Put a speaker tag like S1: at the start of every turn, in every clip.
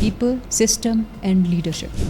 S1: People, system and leadership.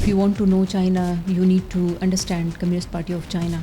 S1: If you want to know China, you need to understand Communist Party of China.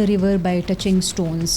S1: the river by touching stones.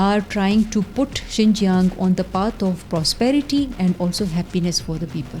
S1: are trying to put Xinjiang on the path of prosperity and also happiness for the people.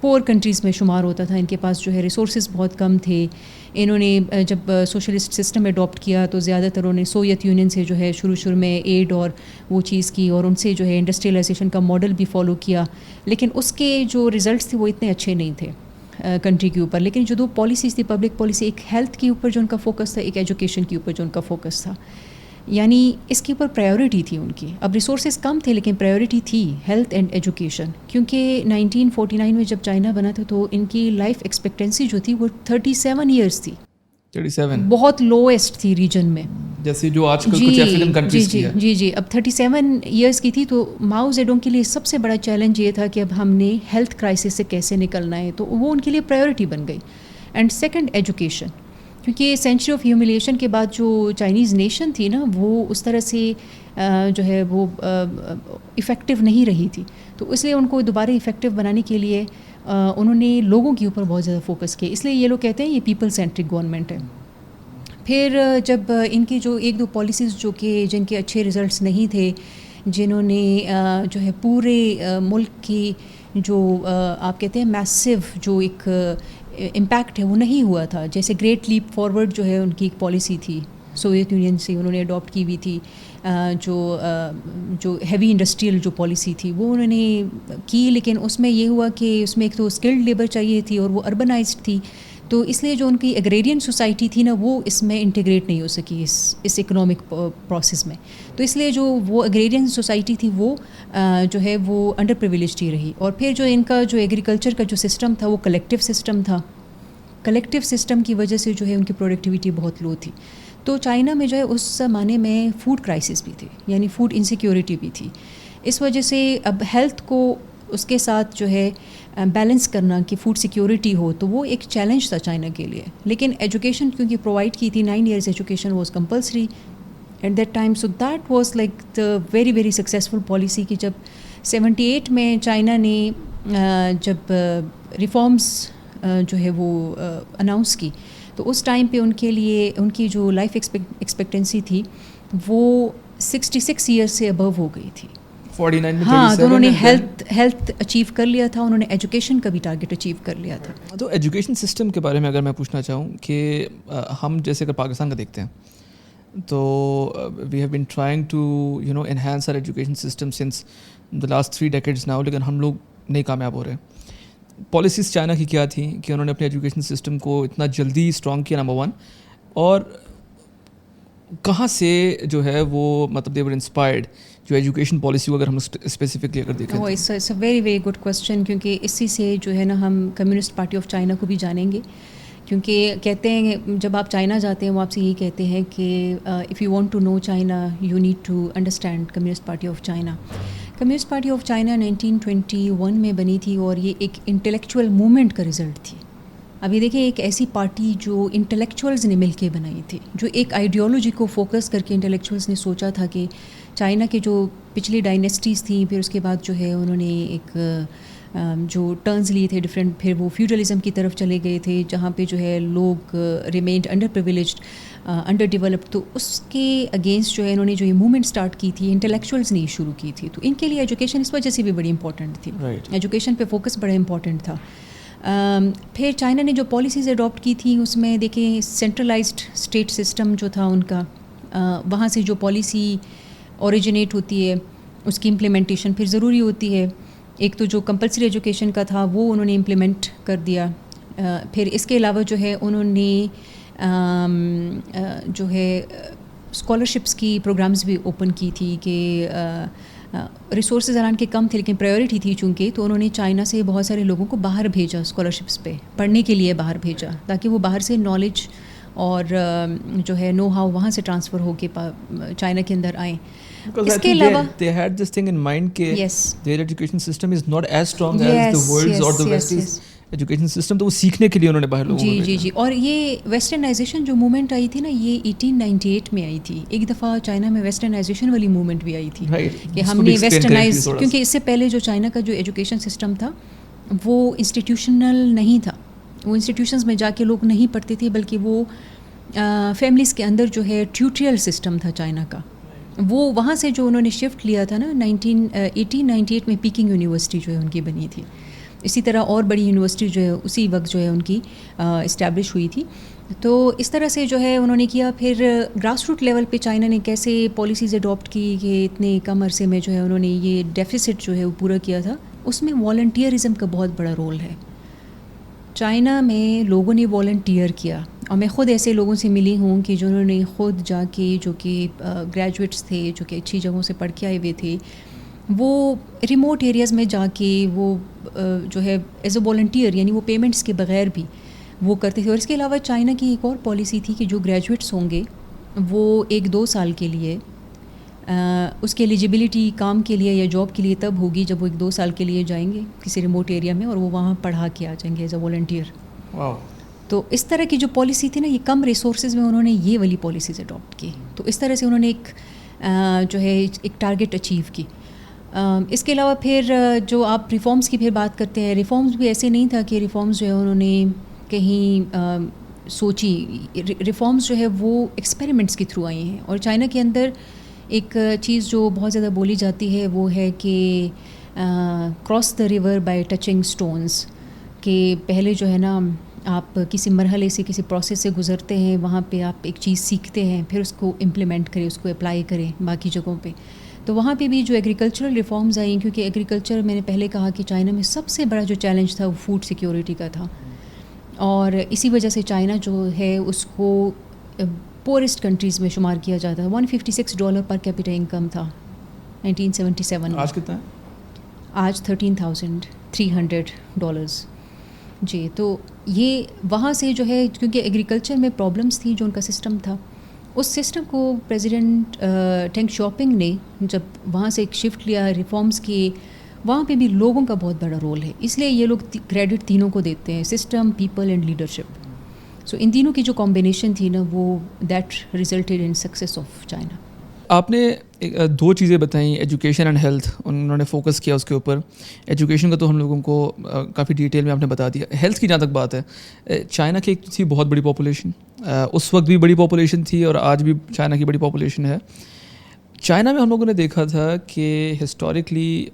S1: Poor countries میں شمار ہوتا تھا. ان کے پاس جو ہے resources بہت کم تھے. انہوں نے جب سوشلسٹ سسٹم اڈاپٹ کیا تو زیادہ تر انہوں نے سوویت یونین سے جو ہے شروع میں ایڈ اور وہ چیز کی, اور ان سے جو ہے انڈسٹریلائزیشن کا ماڈل بھی فالو کیا, لیکن اس کے جو ریزلٹس تھے وہ اتنے اچھے نہیں تھے کنٹری کے اوپر. لیکن جو دو پالیسیز تھی پبلک پالیسی, ایک ہیلتھ کے اوپر جو ان کا فوکس تھا, ایک ایجوکیشن کے اوپر جو ان کا فوکس تھا, یعنی اس کے اوپر پرائیورٹی تھی ان کی. اب ریسورسز کم تھے لیکن پرائیورٹی تھی ہیلتھ اینڈ ایجوکیشن, کیونکہ 1949 میں جب چائنا بنا تھا تو ان کی لائف ایکسپیکٹنسی جو تھی وہ 37 ایئرس تھی.
S2: 37
S1: بہت لوئسٹ تھی ریجن میں,
S2: جیسے جو آج کل کچھ افریقن کنٹریز کی ہے.
S1: جی اب 37 ایئرس کی تھی. تو ماؤ زیڈونگ کے لیے سب سے بڑا چیلنج یہ تھا کہ اب ہم نے ہیلتھ کرائسس سے کیسے نکلنا ہے, تو وہ ان کے لیے پرائیورٹی بن گئی. اینڈ سیکنڈ ایجوکیشن, کیونکہ سینچری آف ہیوملیشن کے بعد جو چائنیز نیشن تھی نا وہ اس طرح سے جو ہے وہ افیکٹو نہیں رہی تھی, تو اس لیے ان کو دوبارہ افیکٹو بنانے کے لیے انہوں نے لوگوں کے اوپر بہت زیادہ فوکس کیا. اس لیے یہ لوگ کہتے ہیں یہ پیپل سینٹرک گورنمنٹ ہے. پھر جب ان کی جو ایک دو پالیسیز جو کہ جن کے اچھے ریزلٹس نہیں تھے, جنہوں نے جو ہے پورے ملک کی جو آپ کہتے ہیں میسو جو ایک امپیکٹ ہے وہ نہیں ہوا تھا, جیسے گریٹ لیپ فارورڈ جو ہے ان کی ایک پالیسی تھی سوویت یونین سے انہوں نے اڈاپٹ کی ہوئی تھی, جو ہیوی انڈسٹریل جو پالیسی تھی وہ انہوں نے کی, لیکن اس میں یہ ہوا کہ اس میں ایک تو اسکلڈ لیبر چاہیے تھی اور وہ اربنائزڈ تھی, تو اس لیے جو ان کی ایگریرین سوسائٹی تھی نا وہ اس میں انٹیگریٹ نہیں ہو سکی اس اکنامک پروسیس میں. تو اس لیے جو وہ ایگریرین سوسائٹی تھی وہ جو ہے وہ انڈر پریویلیجڈ ہی رہی. اور پھر جو ان کا جو ایگریکلچر کا جو سسٹم تھا وہ کلیکٹیو سسٹم تھا. کلیکٹیو سسٹم کی وجہ سے جو ہے ان کی پروڈکٹیوٹی بہت لو تھی. تو چائنا میں جو ہے اس زمانے میں فوڈ کرائسس بھی تھی, یعنی فوڈ انسیکیورٹی بھی تھی. اس وجہ سے اب ہیلتھ کو اس کے ساتھ جو ہے بیلنس کرنا کہ فوڈ سیکیورٹی ہو, تو وہ ایک چیلنج تھا چائنا کے لیے. لیکن ایجوکیشن کیونکہ پرووائڈ کی تھی, 9 years education was compulsory at that time. So that was like the very very successful policy کہ جب 78 میں چائنا نے جب ریفارمز جو ہے وہ اناؤنس کی, تو اس ٹائم پہ ان کے لیے ان کی جو لائف ایکسپیکٹنسی تھی وہ 66 ایئرس سے ابو ہو گئی تھی.
S2: 49 میں
S1: ہاں, تو انہوں نے ہیلتھ اچیو کر لیا تھا, انہوں نے ایجوکیشن کا بھی ٹارگیٹ اچیو کر لیا تھا.
S2: تو ایجوکیشن سسٹم کے بارے میں اگر میں پوچھنا چاہوں کہ ہم جیسے اگر پاکستان کا دیکھتے ہیں تو we have been trying to enhance our education system since the last 3 decades now, لیکن ہم لوگ نہیں کامیاب ہو رہے. پالیسیز چائنا کی کیا تھیں کہ انہوں نے اپنے ایجوکیشن سسٹم کو اتنا جلدی اسٹرانگ کیا, نمبر 1, اور کہاں سے جو ہے وہ مطلب دے ور انسپائرڈ جو ایجوکیشن پالیسی کو اگر ہم اسپیسیفکلی اگر دیکھیں.
S1: It's a very very good question, کیونکہ اسی سے جو ہے نا ہم کمیونسٹ پارٹی آف چائنا کو بھی جانیں گے. کیونکہ کہتے ہیں جب آپ چائنا جاتے ہیں وہ آپ سے یہی کہتے ہیں کہ if you want to know China you need to understand Communist party of China. Communist party of China 1921 میں بنی تھی اور یہ ایک انٹلیکچوئل موومنٹ کا رزلٹ تھی. ابھی دیکھیں ایک ایسی پارٹی جو انٹلیکچوئلز نے مل کے بنائی تھی, جو ایک آئیڈیالوجی کو فوکس کر کے انٹلیکچوئلز نے سوچا تھا کہ چائنا کے جو پچھلی ڈائنیسٹیز تھیں, پھر اس کے بعد جو ہے انہوں نے ایک جو ٹرنز لیے تھے ڈفرینٹ, پھر وہ فیوڈلزم کی طرف چلے گئے تھے جہاں پہ جو ہے لوگ remained under privileged, under developed. تو اس کے اگینسٹ جو ہے انہوں نے جو یہ موومنٹ اسٹارٹ کی تھی انٹلیکچوئلز نے شروع کی تھی. تو ان کے لیے ایجوکیشن اس وجہ سے بھی بڑی امپورٹنٹ تھی, ایجوکیشن پہ فوکس بڑا امپورٹنٹ تھا. پھر چائنا نے جو پالیسیز اڈاپٹ کی تھیں اس میں دیکھیں سینٹرلائزڈ اسٹیٹ سسٹم جو تھا ان کا, وہاں سے جو پالیسی اوریجنیٹ ہوتی ہے اس کی امپلیمنٹیشن پھر ضروری ہوتی ہے. ایک تو جو کمپلسری ایجوکیشن کا تھا وہ انہوں نے امپلیمنٹ کر دیا. پھر اس کے علاوہ جو ہے انہوں نے جو ہے اسکالرشپس کی پروگرامز بھی اوپن کی تھی کہ ریسورسز اران کے کم تھے لیکن پرائیورٹی تھی چونکہ, تو انہوں نے چائنا سے بہت سارے لوگوں کو باہر بھیجا اسکالرشپس پہ پڑھنے کے لیے باہر بھیجا, تاکہ وہ باہر سے نالج اور جو ہے نو ہاؤ وہاں سے ٹرانسفر ہو کے چائنا کے اندر آئیں. اس کے علاوہ
S2: they had this thing in mind کہ their education system is not as strong as the world's or the West's education system, تو وہ سیکھنے کے لیے انہوں نے باہر لوگوں کو
S1: جی. اور یہ ویسٹرنائزیشن جو موومنٹ آئی تھی نا یہ 1898 میں آئی تھی. ایک دفعہ چائنا میں ویسٹرنائزیشن والی موومنٹ بھی آئی تھی کہ ہم نے ویسٹرنائز, کیونکہ اس سے پہلے جو چائنا کا جو ایجوکیشن سسٹم تھا وہ انسٹیٹیوشنل نہیں تھا, وہ انسٹیٹیوشنز میں جا کے لوگ نہیں پڑھتے تھے, بلکہ وہ فیملیز کے اندر جو ہے ٹیوٹریل سسٹم تھا چائنا کا. وہ وہاں سے جو انہوں نے شفٹ لیا تھا نا 1898 میں پیکنگ یونیورسٹی جو ہے ان کی بنی تھی. اسی طرح اور بڑی یونیورسٹی جو ہے اسی وقت جو ہے ان کی اسٹیبلش ہوئی تھی. تو اس طرح سے جو ہے انہوں نے کیا. پھر گراس روٹ لیول پہ چائنا نے کیسے پالیسیز اڈاپٹ کی کہ اتنے کم عرصے میں جو ہے انہوں نے یہ ڈیفیسٹ جو ہے وہ پورا کیا تھا. اس میں والنٹیئرزم کا بہت بڑا رول ہے. چائنا میں لوگوں نے والنٹیئر کیا, اور میں خود ایسے لوگوں سے ملی ہوں کہ جنہوں نے خود جا کے, جو کہ گریجویٹس تھے, جو کہ اچھی جگہوں سے پڑھ کے آئے ہوئے تھے, وہ ریموٹ ایریاز میں جا کے وہ جو ہے ایز اے والنٹیئر, یعنی وہ پیمنٹس کے بغیر بھی وہ کرتے تھے. اور اس کے علاوہ چائنا کی ایک اور پالیسی تھی کہ جو گریجویٹس ہوں گے وہ 1-2 سال کے لیے اس کی ایلیجبلٹی کام کے لیے یا جاب کے لیے تب ہوگی جب وہ 1-2 سال کے لیے جائیں گے کسی ریموٹ ایریا میں, اور وہ وہاں پڑھا کے آ جائیں گے ایز اے والنٹیئر. تو اس طرح کی جو پالیسی تھی نا, یہ کم ریسورسز میں انہوں نے یہ والی پالیسیز اڈاپٹ کی. تو اس طرح سے انہوں نے ایک جو ہے ایک ٹارگیٹ اچیو کی. اس کے علاوہ پھر جو آپ ریفارمز کی پھر بات کرتے ہیں, ریفارمز بھی ایسے نہیں تھا کہ ریفارمز جو ہے انہوں نے کہیں سوچی. ریفارمز جو ہے وہ ایکسپیریمنٹس کے تھرو آئی ہیں. اور چائنا کے اندر ایک چیز جو بہت زیادہ بولی جاتی ہے وہ ہے کہ cross the river by touching stones, کہ پہلے جو ہے نا آپ کسی مرحلے سے کسی پروسیس سے گزرتے ہیں, وہاں پہ آپ ایک چیز سیکھتے ہیں, پھر اس کو امپلیمنٹ کریں, اس کو اپلائی کریں باقی جگہوں پہ. تو وہاں پہ بھی جو ایگریکلچرل ریفارمز آئیں, کیونکہ ایگریکلچر میں نے پہلے کہا کہ چائنا میں سب سے بڑا جو چیلنج تھا وہ فوڈ سیکیورٹی کا تھا, اور اسی وجہ سے چائنا جو ہے اس کو پورسٹ کنٹریز میں شمار کیا جاتا ہے. $156 پر کیپیٹا انکم تھا 1977 میں.
S2: آج کتنا ہے؟
S1: آج $13,300. جی, تو یہ وہاں سے جو ہے, کیونکہ ایگریکلچر میں پرابلمس تھیں جو ان کا سسٹم تھا, اس سسٹم کو پریزیڈنٹ ٹینگ شاپنگ نے جب وہاں سے ایک شفٹ لیا ریفارمز کی, وہاں پہ بھی لوگوں کا بہت بڑا رول ہے. اس لیے یہ لوگ کریڈٹ تینوں کو دیتے ہیں, سسٹم, پیپل اینڈ لیڈرشپ. سو ان تینوں کی جو کمبینیشن تھی نا, وہ that resulted in success of China.
S2: آپ نے 2 چیزیں بتائیں, ایجوکیشن اینڈ ہیلتھ, انہوں نے فوکس کیا اس کے اوپر. ایجوکیشن کا تو ہم لوگوں کو کافی ڈیٹیل میں آپ نے بتا دیا. ہیلتھ کی جہاں تک بات ہے, چائنا کی ایک تھی بہت بڑی پاپولیشن, اس وقت بھی بڑی پاپولیشن تھی اور آج بھی چائنا کی بڑی پاپولیشن ہے. چائنا میں ہم لوگوں نے دیکھا تھا کہ historically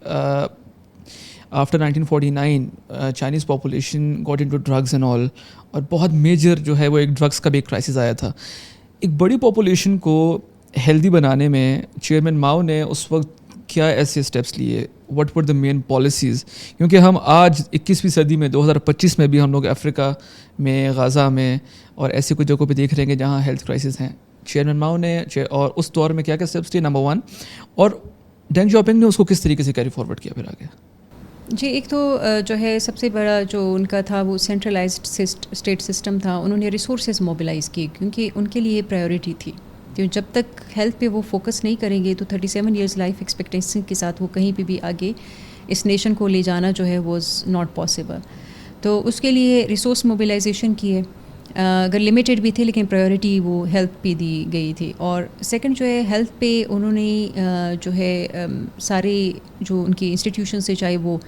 S2: after 1949 Chinese population got into drugs and all, اور بہت میجر جو ہے وہ ایک ڈرگس کا بھی ایک کرائسس آیا تھا. ایک بڑی پاپولیشن کو ہیلدی بنانے میں چیئرمین ماؤ نے اس وقت کیا ایسے اسٹیپس لیے, what were the main policies? کیونکہ ہم آج 21ویں صدی میں 2025 میں بھی ہم لوگ افریقہ میں, غزہ میں اور ایسی کوئی جگہوں پہ دیکھ رہے ہیں کہ جہاں ہیلتھ کرائسس ہیں. چیئرمین ماؤ نے اور اس دور میں کیا کیا اسٹیپس لیے, نمبر 1, اور ڈینگ شاپنگ نے اس کو کس طریقے سے کیری فارورڈ کیا پھر آگے؟
S1: جی, ایک تو جو ہے سب سے بڑا جو ان کا تھا وہ سینٹرلائزڈ اسٹیٹ سسٹم تھا. انہوں نے ریسورسز موبلائز کیے کیونکہ ان کے لیے پرائیورٹی تھی. تو جب تک ہیلتھ پہ وہ فوکس نہیں کریں گے تو 37 ایئرز لائف ایکسپیکٹینسی کے ساتھ وہ کہیں پہ بھی آگے اس نیشن کو لے جانا جو ہے واز ناٹ پاسبل. تو اس کے لیے ریسورس موبلائزیشن کی ہے, اگر لمیٹیڈ بھی تھے لیکن پرائیورٹی وہ ہیلتھ پہ دی گئی تھی. اور سیکنڈ جو ہے ہیلتھ پہ انہوں نے جو ہے سارے جو ان کی انسٹیٹیوشنس سے, چاہے وہ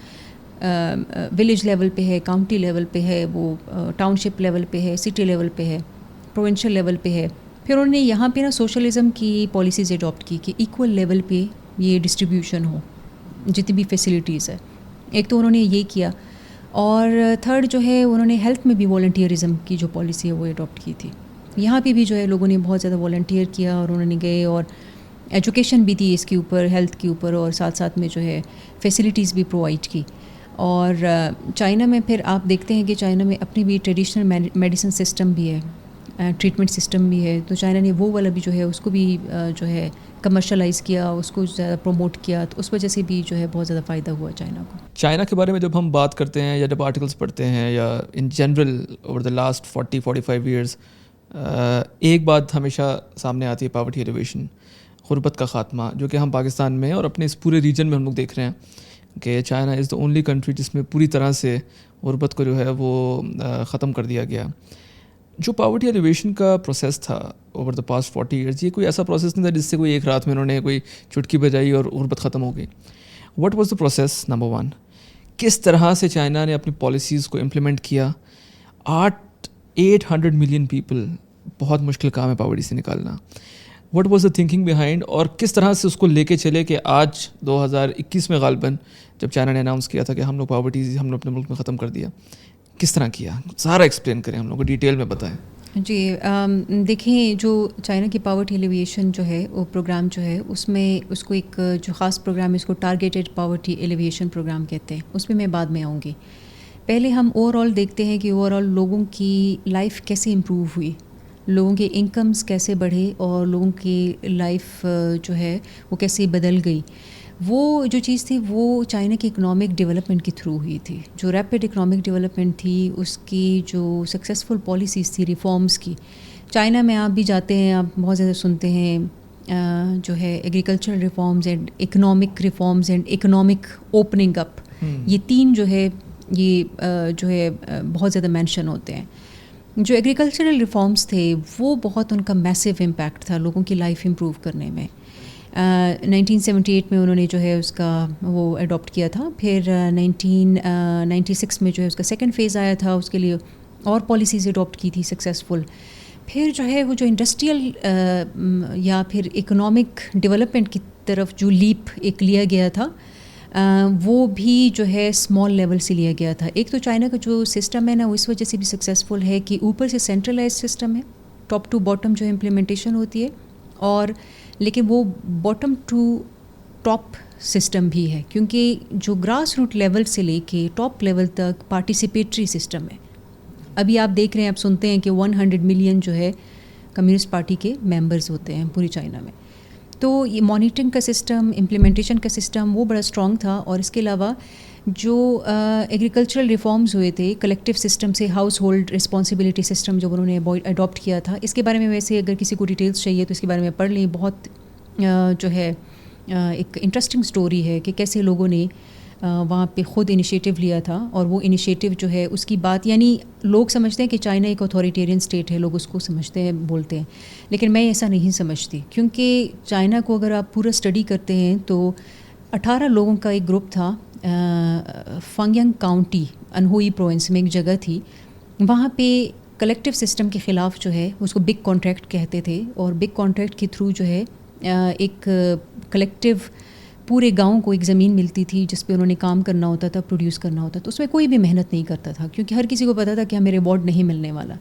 S1: ولیج لیول پہ ہے, کاؤنٹی لیول پہ ہے, وہ ٹاؤن شپ لیول پہ ہے, سٹی لیول پہ ہے, پروونشل لیول پہ ہے, پھر انہوں نے یہاں پہ نا سوشلزم کی پالیسیز اڈاپٹ کی کہ ایکول لیول پہ یہ ڈسٹریبیوشن ہو جتنی بھی فیسلٹیز ہے. ایک تو انہوں نے یہ کیا, اور تھرڈ جو ہے انہوں نے ہیلتھ میں بھی والنٹیئرزم کی جو پالیسی ہے وہ اڈاپٹ کی تھی. یہاں پہ بھی جو ہے لوگوں نے بہت زیادہ والنٹیئر کیا, اور انہوں نے گئے اور ایجوکیشن بھی دی اس کے اوپر, ہیلتھ کے اوپر, اور ساتھ ساتھ میں جو ہے فیسلٹیز بھی پرووائڈ کی. اور چائنا میں پھر آپ دیکھتے ہیں کہ چائنا میں اپنی بھی ٹریڈیشنل میڈیسن سسٹم بھی ہے, ٹریٹمنٹ سسٹم بھی ہے. تو چائنا نے وہ والا بھی جو ہے اس کو بھی جو ہے کمرشلائز کیا, اس کو زیادہ پروموٹ کیا, تو اس وجہ سے بھی جو ہے بہت زیادہ فائدہ ہوا چائنا کو.
S2: چائنا کے بارے میں جب ہم بات کرتے ہیں یا جب آرٹیکلس پڑھتے ہیں یا in general over the last 40-45 years, ایک بات ہمیشہ سامنے آتی ہے, پاورٹی ایلیویشن, غربت کا خاتمہ, جو کہ ہم پاکستان میں اور اپنے اس پورے ریجن میں ہم لوگ دیکھ رہے ہیں کہ China is the only country جس میں پوری طرح سے غربت کو جو ہے وہ ختم کر دیا گیا. جو پاورٹی ایلیویشن کا پروسیس تھا اوور دا پاسٹ 40 ایئرس, یہ کوئی ایسا پروسیس نہیں تھا جس سے کوئی ایک رات میں انہوں نے کوئی چٹکی بجائی اور غربت ختم ہو گئی. What was the process? Number 1, کس طرح سے چائنا نے اپنی پالیسیز کو امپلیمنٹ کیا. 800 ملین پیپل, بہت مشکل کام ہے پاورٹی سے نکالنا. What was the thinking behind, اور کس طرح سے اس کو لے کے چلے کہ آج 2021 میں غالباً جب چائنا نے اناؤنس کیا تھا کہ ہم لوگ پاورٹی ہم نے اپنے ملک میں ختم کر دیا, کس طرح کیا, سارا ایکسپلین کریں ہم لوگ کو, ڈیٹیل میں بتائیں.
S1: جی دیکھیں, جو چائنا کی پاورٹی ایلیویشن جو ہے وہ پروگرام جو ہے اس میں اس کو ایک جو خاص پروگرام ہے اس کو ٹارگیٹڈ پاورٹی ایلیویشن پروگرام کہتے ہیں, اس میں بات میں آؤں گی. پہلے ہم اوور آل دیکھتے ہیں کہ اوور آل لوگوں کی لائف کیسے امپروو ہوئی, لوگوں کے انکمز کیسے بڑھے اور لوگوں کی لائف جو ہے وہ کیسے بدل گئی. وہ جو چیز تھی وہ چائنا کی اکنامک ڈیولپمنٹ کے تھرو ہوئی تھی. جو ریپڈ اکنامک ڈیولپمنٹ تھی اس کی جو سکسیزفل پالیسیز تھی ریفارمز کی. چائنا میں آپ بھی جاتے ہیں, آپ بہت زیادہ سنتے ہیں جو ہے agricultural reforms and economic reforms and economic opening up, یہ تین جو ہے یہ جو ہے بہت زیادہ مینشن ہوتے ہیں. جو ایگریکلچرل ریفارمز تھے وہ بہت ان کا میسو امپیکٹ تھا لوگوں کی لائف امپروو کرنے میں. 1978 میں انہوں نے جو ہے اس کا وہ اڈاپٹ کیا تھا. پھر 1996 میں جو ہے اس کا سیکنڈ فیز آیا تھا, اس کے لیے اور پالیسیز اڈاپٹ کی تھی سکسیزفل. پھر جو ہے وہ جو انڈسٹریل یا پھر اکنامک ڈیولپمنٹ کی طرف جو لیپ ایک لیا گیا تھا وہ بھی جو ہے اسمال لیول سے لیا گیا تھا. ایک تو چائنا کا جو سسٹم ہے نا وہ اس وجہ سے بھی سکسیزفل ہے کہ اوپر سے سینٹرلائز سسٹم ہے, ٹاپ ٹو باٹم جو امپلیمنٹیشن ہوتی ہے, اور لیکن وہ باٹم ٹو ٹاپ سسٹم بھی ہے کیونکہ جو گراس روٹ لیول سے لے کے ٹاپ لیول تک پارٹیسپیٹری سسٹم ہے. ابھی آپ دیکھ رہے ہیں, آپ سنتے ہیں کہ 100 ملین جو ہے کمیونسٹ پارٹی کے ممبرز ہوتے ہیں پوری چائنا میں. تو یہ مانیٹرنگ کا سسٹم, امپلیمنٹیشن کا سسٹم وہ بڑا اسٹرانگ تھا. اور اس کے علاوہ جو ایگریکلچرل ریفارمز ہوئے تھے کلیکٹیو سسٹم سے, ہاؤس ہولڈ رسپانسبلٹی سسٹم جب انہوں نے اڈاپٹ کیا تھا, اس کے بارے میں ویسے اگر کسی کو ڈیٹیلس چاہیے تو اس کے بارے میں پڑھ لیں. بہت جو ہے ایک انٹرسٹنگ اسٹوری ہے کہ کیسے لوگوں نے وہاں پہ خود انیشیٹو لیا تھا. اور وہ انیشیٹو جو ہے اس کی بات, یعنی لوگ سمجھتے ہیں کہ چائنا ایک اتھارٹیرین اسٹیٹ ہے, لوگ اس کو سمجھتے ہیں اس لیکن میں ایسا نہیں سمجھتی. کیونکہ چائنا کو اگر آپ پورا اسٹڈی کرتے ہیں تو 18 لوگوں کا ایک گروپ تھا فنگینگ کاؤنٹی انہوئی پروونس میں ایک جگہ تھی, وہاں پہ کلیکٹیو سسٹم کے خلاف جو ہے اس کو بگ کانٹریکٹ کہتے تھے. اور بگ کانٹریکٹ کے تھرو جو ہے ایک کلیکٹیو پورے گاؤں کو ایک زمین ملتی تھی جس پہ انہوں نے کام کرنا ہوتا تھا, پروڈیوس کرنا ہوتا تھا. اس میں کوئی بھی محنت نہیں کرتا تھا کیونکہ ہر کسی کو پتا تھا کہ ہمیں ریوارڈ نہیں ملنے والا.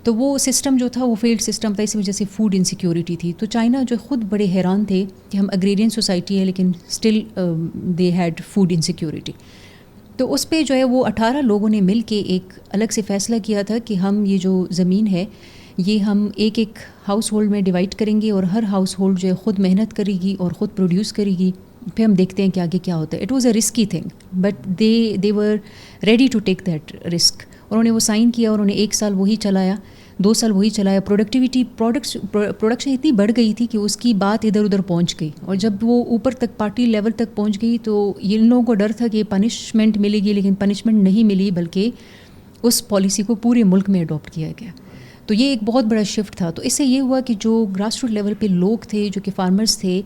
S1: تو وہ سسٹم جو تھا وہ فیلڈ سسٹم تھا, اسی وجہ سے فوڈ انسیکیورٹی تھی. تو چائنا جو خود بڑے حیران تھے کہ ہم اگریرین سوسائٹی ہے لیکن still they had food insecurity. تو اس پہ جو ہے وہ 18 لوگوں نے مل کے ایک الگ سے فیصلہ کیا تھا کہ ہم یہ جو زمین ہے یہ ہم ایک ایک ہاؤس ہولڈ میں ڈیوائڈ کریں گے, اور ہر ہاؤس ہولڈ جو ہے خود محنت کرے گی اور خود پروڈیوس کرے گی. پھر ہم دیکھتے ہیں کہ آگے کیا ہوتا ہے. It was a risky thing but they were ready to take that risk. انہوں نے وہ سائن کیا, انہوں نے 1 سال وہی چلایا, 2 سال وہی چلایا. پروڈکشن اتنی بڑھ گئی تھی کہ اس کی بات ادھر ادھر پہنچ گئی, اور جب وہ اوپر تک پارٹی لیول تک پہنچ گئی تو ان لوگوں کو ڈر تھا کہ پنشمنٹ ملے گی, لیکن پنشمنٹ نہیں ملی بلکہ اس پالیسی کو پورے ملک میں اڈاپٹ کیا گیا. تو یہ ایک بہت بڑا شفٹ تھا. تو اس سے یہ ہوا کہ جو گراس روٹ لیول پہ لوگ تھے جو کہ فارمرز تھے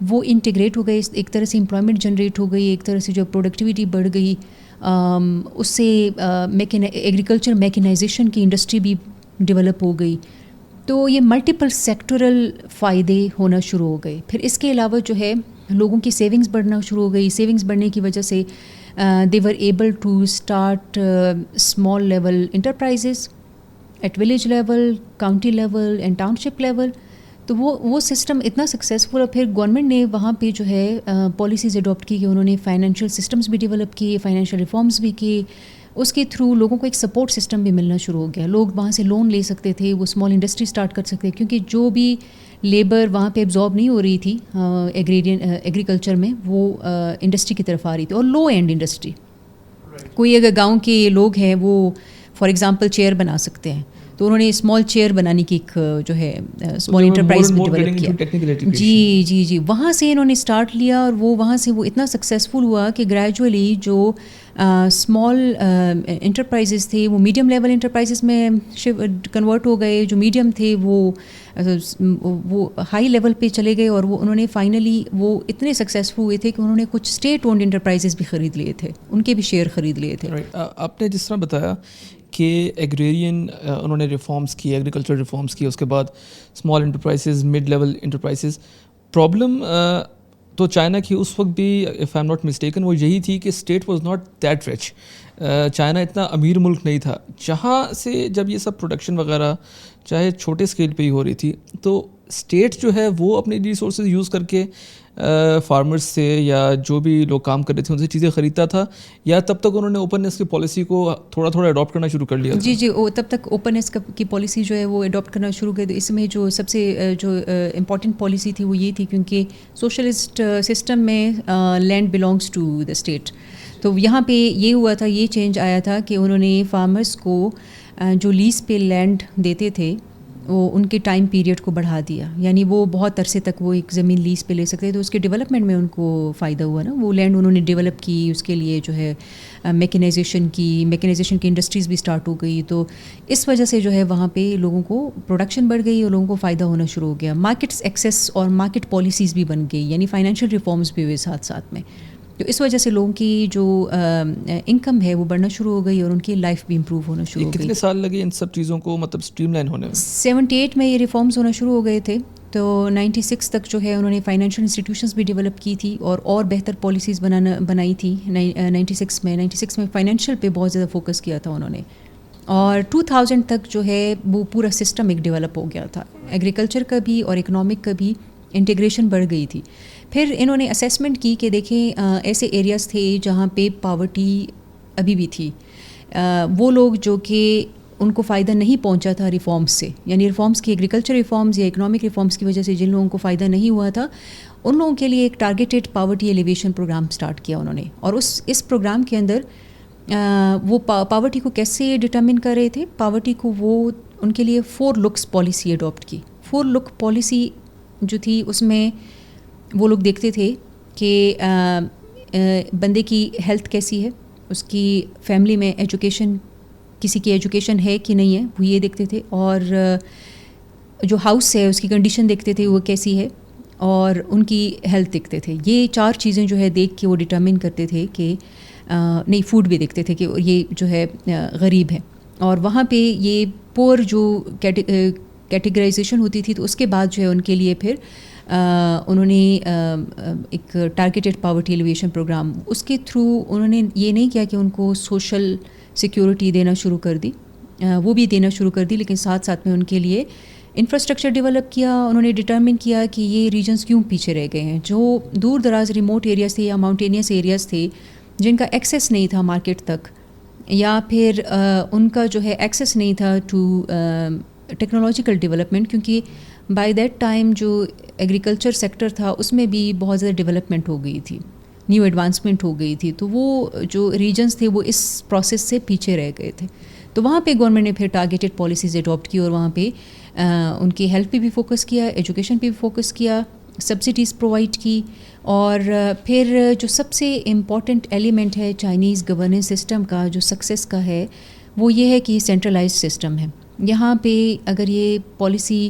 S1: وہ انٹیگریٹ ہو گئے, ایک طرح سے امپلائمنٹ جنریٹ ہو گئی, ایک طرح سے جو پروڈکٹیوٹی بڑھ گئی, اس سے ایگریکلچر میکنائزیشن کی انڈسٹری بھی ڈیولپ ہو گئی. تو یہ ملٹیپل سیکٹورل فائدے ہونا شروع ہو گئے. پھر اس کے علاوہ جو ہے لوگوں کی سیونگز بڑھنا شروع ہو گئی. سیونگز بڑھنے کی وجہ سے they were able to start small level enterprises at village level, county level and township level. تو وہ سسٹم اتنا سکسیزفل, اور پھر گورنمنٹ نے وہاں پہ جو ہے پالیسیز اڈاپٹ کی کہ انہوں نے فائنینشیل سسٹمز بھی ڈیولپ کیے, فائنینشیل ریفارمز بھی کیے. اس کے تھرو لوگوں کو ایک سپورٹ سسٹم بھی ملنا شروع ہو گیا. لوگ وہاں سے لون لے سکتے تھے, وہ اسمال انڈسٹری اسٹارٹ کر سکتے, کیونکہ جو بھی لیبر وہاں پہ ایبزارب نہیں ہو رہی تھی ایگریکلچر میں وہ انڈسٹری کی طرف آ رہی تھی, اور لو اینڈ انڈسٹری. کوئی اگر گاؤں کے لوگ ہیں وہ فار ایگزامپل چیئر بنا سکتے ہیں, تو انہوں نے اسمال چیئر بنانے کی ایک جو ہے اسمال انٹرپرائز میں ڈیولپ کیا. جی وہاں سے انہوں نے اسٹارٹ لیا, اور وہ وہاں سے وہ اتنا سکسیزفل ہوا کہ گریجولی جو اسمال انٹرپرائزز تھے وہ میڈیم لیول انٹرپرائزز میں کنورٹ ہو گئے, جو میڈیم تھے وہ ہائی لیول پہ چلے گئے, اور وہ انہوں نے فائنلی وہ اتنے سکسیزفل ہوئے تھے کہ انہوں نے کچھ اسٹیٹ اونڈ انٹرپرائزز بھی خرید لیے تھے, ان کے بھی شیئر خرید لیے تھے.
S2: آپ نے جس طرح بتایا کہ ایگریرین انہوں نے ریفارمس کی, ایگریکلچر ریفارمس کی, اس کے بعد small enterprises, mid level enterprises. Problem تو چائنا کی اس وقت بھی, if I am not mistaken, وہ یہی تھی کہ state was not that rich. China اتنا امیر ملک نہیں تھا. جہاں سے جب یہ سب پروڈکشن وغیرہ چاہے چھوٹے اسکیل پہ ہی ہو رہی تھی, تو اسٹیٹ جو ہے وہ اپنے ریسورسز یوز کر کے فارمرز سے یا جو بھی لوگ کام کر رہے تھے ان سے چیزیں خریدتا تھا, یا تب تک انہوں نے اوپننیس کی پالیسی کو تھوڑا تھوڑا اڈاپٹ کرنا شروع کر لیا؟
S1: جی وہ تب تک اوپننیس کی پالیسی جو ہے وہ اڈاپٹ کرنا شروع کر دی. اس میں جو سب سے جو امپورٹنٹ پالیسی تھی وہ یہ تھی, کیونکہ سوشلسٹ سسٹم میں land belongs to the state. تو یہاں پہ یہ ہوا تھا, یہ چینج آیا تھا کہ انہوں نے فارمرز کو جو لیز پہ لینڈ دیتے تھے وہ ان کے ٹائم پیریڈ کو بڑھا دیا, یعنی وہ بہت عرصے تک وہ ایک زمین لیز پہ لے سکتے. تو اس کے ڈیولپمنٹ میں ان کو فائدہ ہوا نا, وہ لینڈ انہوں نے ڈیولپ کی, اس کے لیے جو ہے میکنائزیشن کی انڈسٹریز بھی اسٹارٹ ہو گئی. تو اس وجہ سے جو ہے وہاں پہ لوگوں کو پروڈکشن بڑھ گئی اور لوگوں کو فائدہ ہونا شروع ہو گیا. مارکیٹس ایکسیس اور مارکیٹ پالیسیز بھی بن گئی, یعنی فائنینشیل ریفارمز بھی ہوئے ساتھ ساتھ میں. تو اس وجہ سے لوگوں کی جو انکم ہے وہ بڑھنا شروع ہو گئی اور ان کی لائف بھی امپروو ہونا شروع ہو گئی.
S2: کتنے سال لگے ان سب چیزوں کو مطلب اسٹریم لائن ہونے میں؟
S1: 78 میں یہ ریفارمز ہونا شروع ہو گئے تھے. تو 96 تک جو ہے انہوں نے فائنینشیل انسٹیٹیوشنز بھی ڈیولپ کی تھی اور بہتر پالیسیز بنائی تھی 96 میں فائنینشیل پہ بہت زیادہ فوکس کیا تھا انہوں نے. اور 2000 تک جو ہے وہ پورا سسٹم ایک ڈیولپ ہو گیا تھا, ایگریکلچر کا بھی اور اکنامک کا بھی انٹیگریشن بڑھ گئی تھی. پھر انہوں نے اسیسمنٹ کی کہ دیکھیں ایسے ایریاز تھے جہاں پہ پاورٹی ابھی بھی تھی, وہ لوگ جو کہ ان کو فائدہ نہیں پہنچا تھا ریفارمز سے, یعنی ریفارمز کی ایگریکلچر ریفارمز یا اکنامک ریفارمز کی وجہ سے جن لوگوں کو فائدہ نہیں ہوا تھا, ان لوگوں کے لیے ایک targeted poverty alleviation program start کیا انہوں نے. اور اس پروگرام کے اندر وہ پاورٹی کو کیسے ڈٹرمن کر رہے تھے, پاورٹی کو وہ ان کے لیے 4 لکس پالیسی اڈاپٹ کی. 4 لک پالیسی جو تھی اس میں وہ لوگ دیکھتے تھے کہ بندے کی ہیلتھ کیسی ہے, اس کی فیملی میں ایجوکیشن, کسی کی ایجوکیشن ہے کہ نہیں ہے, وہ یہ دیکھتے تھے. اور جو ہاؤس ہے اس کی کنڈیشن دیکھتے تھے وہ کیسی ہے, اور ان کی ہیلتھ دیکھتے تھے. یہ 4 چیزیں جو ہے دیکھ کے وہ ڈٹرمن کرتے تھے کہ نہیں, فوڈ بھی دیکھتے تھے کہ یہ جو ہے غریب ہے. اور وہاں پہ یہ پور جو کیٹیگرائزیشن ہوتی تھی, تو اس کے بعد جو ہے ان کے لیے پھر انہوں نے ایک ٹارگیٹڈ پاورٹی ایلیویشن پروگرام, اس کے تھرو انہوں نے یہ نہیں کیا کہ ان کو سوشل سیکیورٹی دینا شروع کر دی, وہ بھی دینا شروع کر دی, لیکن ساتھ ساتھ میں ان کے لیے انفراسٹرکچر ڈیولپ کیا. انہوں نے ڈٹرمن کیا کہ یہ ریجنز کیوں پیچھے رہ گئے ہیں, جو دور دراز ریموٹ ایریاز تھے یا ماؤنٹینیس ایریاز تھے جن کا ایکسیس نہیں تھا مارکیٹ تک, یا پھر ان کا جو ہے ایکسیس نہیں تھا ٹو ٹیکنالوجیکل ڈیولپمنٹ, کیونکہ بائی دیٹ ٹائم جو ایگریکلچر سیکٹر تھا اس میں بھی بہت زیادہ ڈیولپمنٹ ہو گئی تھی, نیو ایڈوانسمنٹ ہو گئی تھی. تو وہ جو ریجنز تھے وہ اس پروسیس سے پیچھے رہ گئے تھے. تو وہاں پہ گورنمنٹ نے پھر ٹارگیٹڈ پالیسیز اڈاپٹ کی اور وہاں پہ ان کی ہیلتھ پہ بھی فوکس کیا, ایجوکیشن پہ بھی فوکس کیا, سبسڈیز پرووائڈ کی. اور پھر جو سب سے امپورٹنٹ ایلیمنٹ ہے چائنیز گورننس سسٹم کا جو سکسیس کا ہے, وہ یہ ہے کہ سینٹرلائز سسٹم ہے. یہاں پہ اگر یہ پالیسی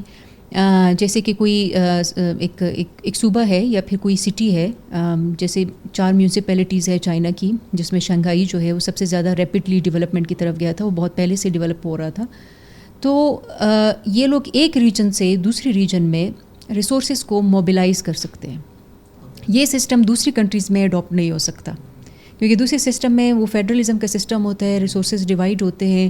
S1: جیسے کہ کوئی ایک صوبہ ہے یا پھر کوئی سٹی ہے, جیسے 4 میونسپیلٹیز ہے چائنا کی, جس میں شنگھائی جو ہے وہ سب سے زیادہ ریپڈلی ڈیولپمنٹ کی طرف گیا تھا, وہ بہت پہلے سے ڈیولپ ہو رہا تھا. تو یہ لوگ ایک ریجن سے دوسری ریجن میں ریسورسز کو موبلائز کر سکتے ہیں. یہ سسٹم دوسری کنٹریز میں اڈاپٹ نہیں ہو سکتا, کیونکہ دوسرے سسٹم میں وہ فیڈرلزم کا سسٹم ہوتا ہے, ریسورسز ڈیوائڈ ہوتے ہیں.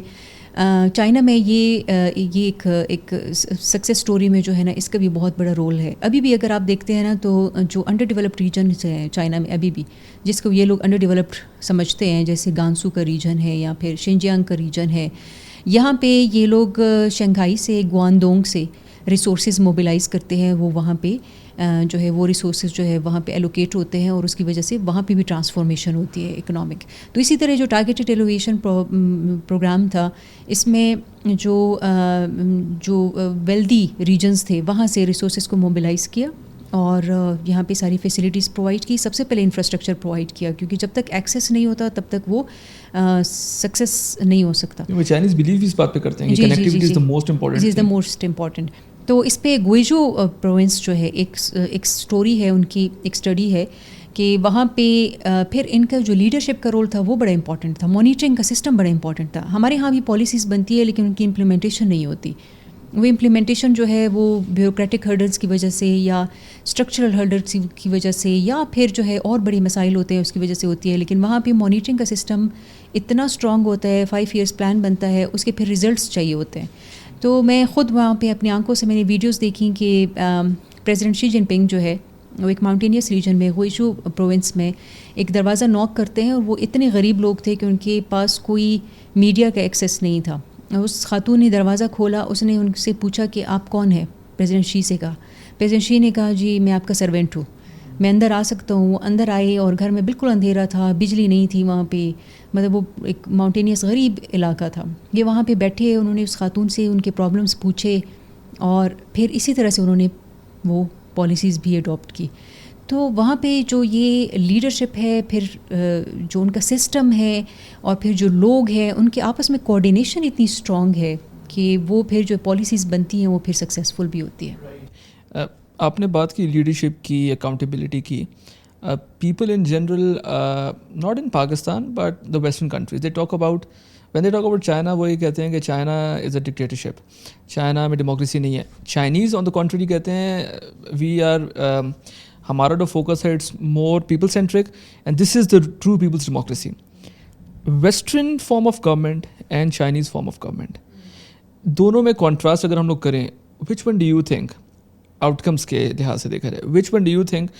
S1: چائنا میں یہ ایک سکسیس سٹوری میں جو ہے نا اس کا بھی بہت بڑا رول ہے. ابھی بھی اگر آپ دیکھتے ہیں نا تو جو انڈر ڈیولپڈ ریجنز ہیں چائنا میں ابھی بھی, جس کو یہ لوگ انڈر ڈیولپڈ سمجھتے ہیں, جیسے گانسو کا ریجن ہے یا پھر شنجیانگ کا ریجن ہے, یہاں پہ یہ لوگ شنگھائی سے, گواندونگ سے ریسورسز موبلائز کرتے ہیں. وہ وہاں پہ جو ہے وہ ریسورسز جو ہے وہاں پہ ایلوکیٹ ہوتے ہیں, اور اس کی وجہ سے وہاں پہ بھی ٹرانسفارمیشن ہوتی ہے اکنامک. تو اسی طرح جو ٹارگیٹڈ ایلیویشن پروگرام تھا, اس میں جو ویلدی ریجنز تھے وہاں سے ریسورسز کو موبلائز کیا اور یہاں پہ ساری فیسلٹیز پرووائڈ کی. سب سے پہلے انفراسٹرکچر پرووائڈ کیا, کیونکہ جب تک ایکسیس نہیں ہوتا تب تک وہ سکسیس نہیں ہو سکتا.
S2: چائنیز بلیو اس بات پہ کرتے ہیں کہ connectivity is the
S1: most important. تو اس پہ گوئیجو پروونس جو ہے ایک سٹوری ہے ان کی, ایک اسٹڈی ہے کہ وہاں پہ پھر ان کا جو لیڈرشپ کا رول تھا وہ بڑا امپورٹنٹ تھا, مانیٹرنگ کا سسٹم بڑا امپورٹنٹ تھا. ہمارے ہاں بھی پالیسیز بنتی ہے لیکن ان کی امپلیمنٹیشن نہیں ہوتی. وہ امپلیمنٹیشن جو ہے وہ بیوروکریٹک ہرڈلس کی وجہ سے یا اسٹرکچرل ہرڈلس کی وجہ سے یا پھر جو ہے اور بڑے مسائل ہوتے ہیں اس کی وجہ سے ہوتی ہے. لیکن وہاں پہ مانیٹرنگ کا سسٹم اتنا اسٹرانگ ہوتا ہے, 5 ایئرس پلان بنتا ہے, اس کے پھر ریزلٹس چاہیے ہوتے ہیں. تو میں خود وہاں پہ اپنی آنکھوں سے میں نے ویڈیوز دیکھیں کہ پریزیڈنٹ شی جن پنگ جو ہے وہ ایک ماؤنٹینیس ریجن میں ہوئیشو پروونس میں ایک دروازہ نوک کرتے ہیں, اور وہ اتنے غریب لوگ تھے کہ ان کے پاس کوئی میڈیا کا ایکسیس نہیں تھا. اس خاتون نے دروازہ کھولا, اس نے ان سے پوچھا کہ آپ کون ہیں, پریزیڈنٹ شی سے کہا. پریزیڈنٹ شی نے کہا جی میں آپ کا سرونٹ ہوں, میں اندر آ سکتا ہوں. وہ اندر آئے اور گھر میں بالکل اندھیرا تھا, بجلی نہیں تھی وہاں پہ, مطلب وہ ایک ماؤنٹینیس غریب علاقہ تھا. یہ وہاں پہ بیٹھے, انہوں نے اس خاتون سے ان کے پرابلمس پوچھے اور پھر اسی طرح سے انہوں نے وہ پالیسیز بھی اڈاپٹ کی. تو وہاں پہ جو یہ لیڈرشپ ہے, پھر جو ان کا سسٹم ہے, اور پھر جو لوگ ہیں ان کے آپس میں کوآرڈینیشن اتنی اسٹرانگ ہے کہ وہ پھر جو پالیسیز بنتی ہیں وہ پھر سکسیزفل بھی ہوتی ہے.
S2: آپ نے بات کی لیڈرشپ کی, اکاؤنٹیبلٹی کی. People in general, not in Pakistan but the western countries, they talk about when they talk about China, وہ یہ کہتے ہیں کہ China is a dictatorship, China میں ڈیموکریسی نہیں ہے. چائنیز آن دا کنٹری کہتے ہیں وی آر, ہمارا جو فوکس ہے it's more people centric and this is the true people's democracy. Western form of government and Chinese form of government, دونوں میں کانٹراسٹ اگر ہم لوگ کریں, which one do you think outcomes کے لحاظ سے دیکھا جائے, which one do you think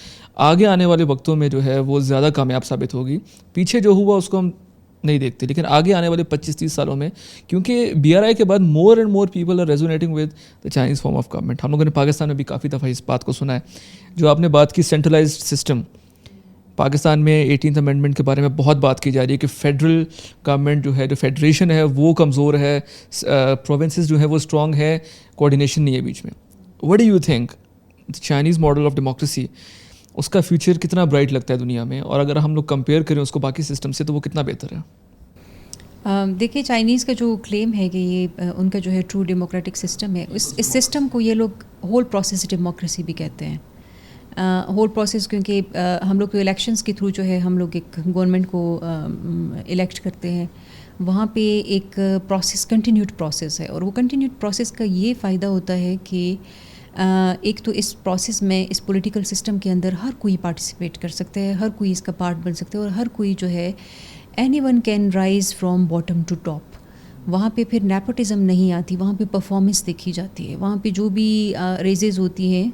S2: آگے آنے والے وقتوں میں جو ہے وہ زیادہ کامیاب ثابت ہوگی؟ پیچھے جو ہوا اس کو ہم نہیں دیکھتے, لیکن آگے آنے والے 25-30 سالوں میں, کیونکہ BRI کے بعد more and more people are resonating with the Chinese form of government. ہم لوگوں نے پاکستان میں بھی کافی دفعہ اس بات کو سنا ہے. جو آپ نے بات کی سینٹرلائزڈ سسٹم, پاکستان میں 18th امینڈمنٹ کے بارے میں بہت بات کی جا رہی ہے کہ فیڈرل گورنمنٹ جو ہے, جو فیڈریشن ہے وہ کمزور ہے, پروونسز جو ہے وہ اسٹرانگ ہے, کوآرڈینیشن نہیں ہے بیچ میں. What do you think Chinese model of democracy, اس کا فیوچر کتنا برائٹ لگتا ہے دنیا میں, اور اگر ہم لوگ کمپیئر کریں اس کو باقی سسٹم سے تو وہ کتنا بہتر ہے؟
S1: دیکھیے چائنیز کا جو کلیم ہے کہ یہ ان کا جو ہے ٹرو ڈیموکریٹک سسٹم ہے, اس سسٹم کو یہ لوگ ہول پروسیس ڈیموکریسی بھی کہتے ہیں. ہول پروسیس کیونکہ ہم لوگ تو الیکشنز کے تھرو جو ہے ہم لوگ ایک گورنمنٹ کو الیکٹ کرتے ہیں, وہاں پہ ایک پروسیس کنٹینیوڈ پروسیس ہے, اور وہ کنٹینیوڈ پروسیس کا یہ فائدہ ہوتا ہے کہ ایک تو اس پروسیس میں, اس پولیٹیکل سسٹم کے اندر ہر کوئی پارٹیسپیٹ کر سکتا ہے, ہر کوئی اس کا پارٹ بن سکتا ہے, اور ہر کوئی جو ہے anyone can rise from bottom to top. وہاں پہ پھر نیپوٹزم نہیں آتی, وہاں پہ پرفارمنس دیکھی جاتی ہے. وہاں پہ جو بھی ریزز ہوتی ہیں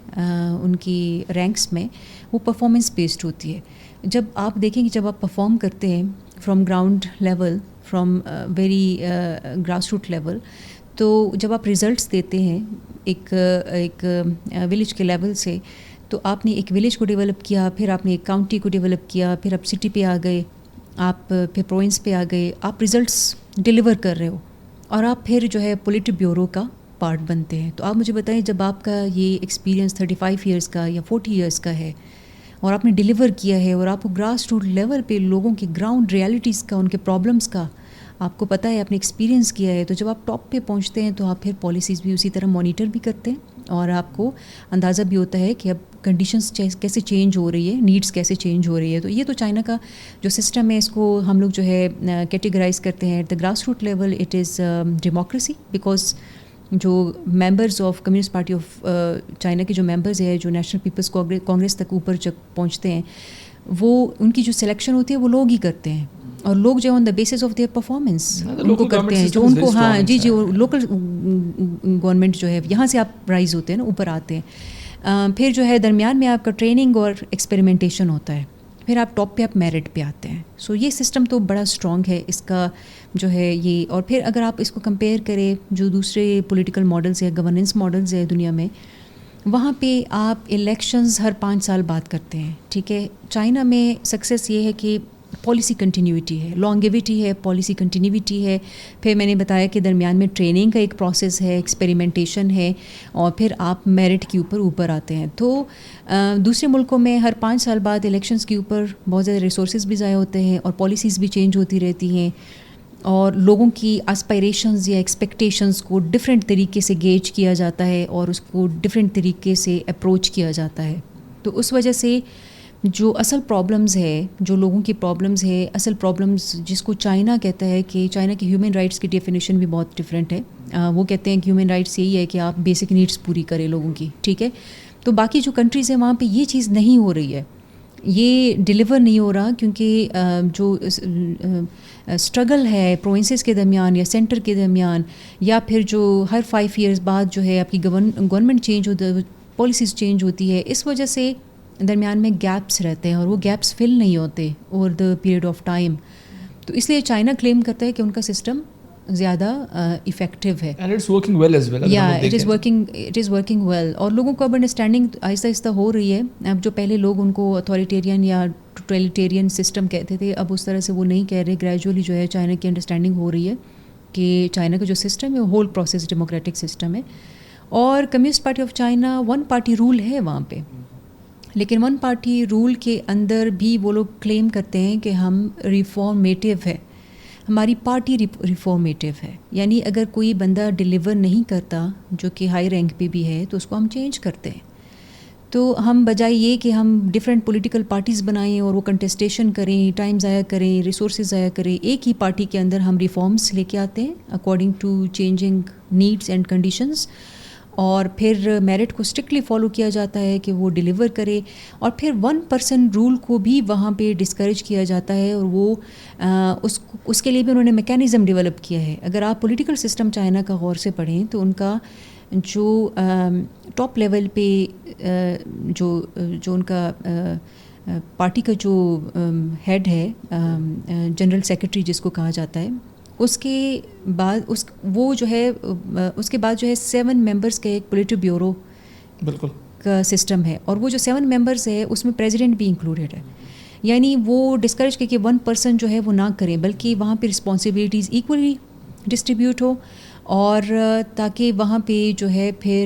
S1: ان کی رینکس میں, وہ پرفارمنس بیسڈ ہوتی ہے. جب آپ دیکھیں کہ جب آپ پرفارم کرتے ہیں from ground level, from very grass root level, تو جب آپ ریزلٹس دیتے ہیں ایک ولیج کے لیول سے, تو آپ نے ایک ولیج کو ڈیولپ کیا, پھر آپ نے ایک کاؤنٹی کو ڈیولپ کیا, پھر آپ سٹی پہ آ گئے, آپ پھر پروونس پہ آ گئے, آپ ریزلٹس ڈیلیور کر رہے ہو, اور آپ پھر جو ہے پولیٹ بیورو کا پارٹ بنتے ہیں. تو آپ مجھے بتائیں, جب آپ کا یہ ایکسپیرینس 35 ایئرس کا یا 40 ایئرس کا ہے, اور آپ نے ڈیلیور کیا ہے, اور آپ کو گراس روٹ لیول پہ لوگوں کی گراؤنڈ ریالٹیز کا, ان کے پرابلمس کا آپ کو پتہ ہے, آپ نے ایکسپیرینس کیا ہے, تو جب آپ ٹاپ پہ پہنچتے ہیں تو آپ پھر پالیسیز بھی اسی طرح مانیٹر بھی کرتے ہیں, اور آپ کو اندازہ بھی ہوتا ہے کہ اب کنڈیشنز کیسے چینج ہو رہی ہے, نیڈس کیسے چینج ہو رہی ہے. تو یہ تو چائنا کا جو سسٹم ہے, اس کو ہم لوگ جو ہے کیٹیگرائز کرتے ہیں at the grass root level, it is democracy, because جو members of communist party of China کے جو ممبرز ہیں, جو نیشنل پیپلز کانگریس تک اوپر جب پہنچتے ہیں, وہ ان کی جو سلیکشن ہوتی ہے وہ لوگ ہی کرتے ہیں, اور لوگ جو on the basis of their performance ان کو کرتے ہیں, جو ان کو, ہاں جی جی, لوکل گورنمنٹ جو ہے یہاں سے آپ رائز ہوتے ہیں نا, اوپر آتے ہیں. پھر جو ہے درمیان میں آپ کا ٹریننگ اور ایکسپیریمنٹیشن ہوتا ہے, پھر آپ ٹاپ پہ آپ میرٹ پہ آتے ہیں. سو یہ سسٹم تو بڑا اسٹرانگ ہے اس کا جو ہے یہ. اور پھر اگر آپ اس کو کمپیئر کریں جو دوسرے پولیٹیکل ماڈلز ہے, گورننس ماڈلز ہے دنیا میں, وہاں پہ آپ الیکشنز ہر 5 سال بعد کرتے ہیں, ٹھیک ہے. چائنا میں سکسیس یہ ہے کہ پالیسی کنٹینیوٹی ہے, لانگیوٹی ہے, پالیسی کنٹینیوٹی ہے. پھر میں نے بتایا کہ درمیان میں ٹریننگ کا ایک پروسیس ہے, ایکسپیریمنٹیشن ہے, اور پھر آپ میرٹ کے اوپر آتے ہیں. تو دوسرے ملکوں میں ہر 5 سال بعد الیکشنز کے اوپر بہت زیادہ ریسورسز بھی ضائع ہوتے ہیں, اور پالیسیز بھی چینج ہوتی رہتی ہیں, اور لوگوں کی اسپائریشنز یا ایکسپیکٹیشنز کو ڈفرینٹ طریقے سے گیج کیا جاتا ہے, اور اس کو ڈفرینٹ طریقے سے اپروچ کیا جاتا ہے. تو اس وجہ سے جو اصل پرابلمز ہے، جو لوگوں کی پرابلمز ہے، اصل پرابلمز جس کو چائنا کہتا ہے کہ چائنا کی ہیومن رائٹس کی ڈیفینیشن بھی بہت ڈفرینٹ ہے. وہ کہتے ہیں کہ ہیومن رائٹس یہی ہے کہ آپ بیسک نیڈس پوری کریں لوگوں کی، ٹھیک ہے. تو باقی جو کنٹریز ہیں وہاں پہ یہ چیز نہیں ہو رہی ہے، یہ ڈیلیور نہیں ہو رہا، کیونکہ جو اسٹرگل ہے پروونسز کے درمیان یا سینٹر کے درمیان، یا پھر جو ہر 5 ایئرز بعد جو ہے آپ کی گورنمنٹ چینج ہوتا ہے، پالیسیز چینج ہوتی ہے، اس وجہ سے درمیان میں گیپس رہتے ہیں اور وہ گیپس فل نہیں ہوتے over the period of time. تو اس لیے چائنا کلیم کرتا ہے کہ ان کا سسٹم زیادہ افیکٹو ہے.
S2: And it's working well as well.
S1: یا اٹ از ورکنگ ویل. اور لوگوں کو اب انڈرسٹینڈنگ آہستہ آہستہ ہو رہی ہے. اب جو پہلے لوگ ان کو اتھارٹیرین یا ٹوٹلیٹیرین سسٹم کہتے تھے، اب اس طرح سے وہ نہیں کہہ رہے. گریجولی جو ہے چائنا کی انڈرسٹینڈنگ ہو رہی ہے کہ چائنا کا جو سسٹم ہے وہ ہول پروسیس ڈیموکریٹک سسٹم ہے. اور Communist party of China 1 party rule ہے وہاں پہ، لیکن 1 پارٹی رول کے اندر بھی وہ لوگ کلیم کرتے ہیں کہ ہم ریفارمیٹیو ہے، ہماری پارٹی ریفارمیٹیو ہے. یعنی اگر کوئی بندہ ڈیلیور نہیں کرتا جو کہ ہائی رینک پہ بھی ہے تو اس کو ہم چینج کرتے ہیں. تو ہم بجائے یہ کہ ہم ڈفرینٹ پولیٹیکل پارٹیز بنائیں اور وہ کنٹسٹیشن کریں، ٹائم ضائع کریں، ریسورسز ضائع کریں، ایک ہی پارٹی کے اندر ہم ریفارمس لے کے آتے ہیں according to changing needs and conditions. اور پھر میرٹ کو اسٹرکٹلی فالو کیا جاتا ہے کہ وہ ڈیلیور کرے. اور پھر 1% رول کو بھی وہاں پہ ڈسکریج کیا جاتا ہے، اور وہ اس کے لیے بھی انہوں نے میکینزم ڈیولپ کیا ہے. اگر آپ پولیٹیکل سسٹم چائنا کا غور سے پڑھیں تو ان کا جو ٹاپ لیول پہ جو ان کا پارٹی کا جو ہیڈ ہے، جنرل سیکرٹری جس کو کہا جاتا ہے، اس کے بعد وہ جو ہے اس کے بعد جو ہے 7 ممبرس کا ایک پولیٹو بیورو
S2: بالکل کا
S1: سسٹم ہے. اور وہ جو 7 ممبرس ہے اس میں پریزیڈنٹ بھی انکلوڈیڈ ہے. یعنی وہ ڈسکریج کر کے 1% جو ہے وہ نہ کریں، بلکہ وہاں پہ رسپانسبلٹیز ایکولی ڈسٹریبیوٹ ہو، اور تاکہ وہاں پہ جو ہے پھر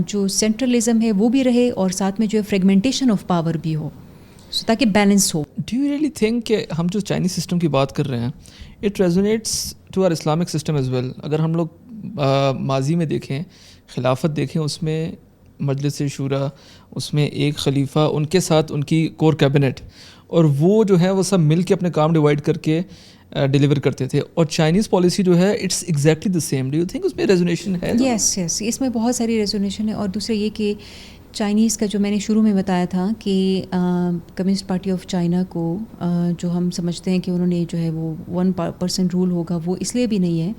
S1: جو سینٹرلزم ہے وہ بھی رہے، اور ساتھ میں جو ہے فریگمنٹیشن آف پاور بھی ہو، تاکہ balance who.
S2: Do you really think کہ ہم جو چائنیز سسٹم کی بات کر رہے ہیں it resonates to our Islamic system as well? اگر ہم لوگ ماضی میں دیکھیں، خلافت دیکھیں، اس میں مجلس شورا، اس میں ایک خلیفہ، ان کے ساتھ ان کی کور کیبنٹ، اور وہ جو ہے وہ سب مل کے اپنے کام ڈیوائڈ کر کے ڈیلیور کرتے تھے. اور چائنیز پالیسی جو ہے it's exactly the same. Do you think اس میں ریزونیشن ہے؟
S1: یس، اس میں بہت ساری ریزونیشن ہے. اور دوسرا یہ کہ چائنیز کا جو میں نے شروع میں بتایا تھا کہ کمیونسٹ پارٹی آف چائنا کو جو ہم سمجھتے ہیں کہ انہوں نے جو ہے وہ 1% رول ہوگا، وہ اس لیے بھی نہیں ہے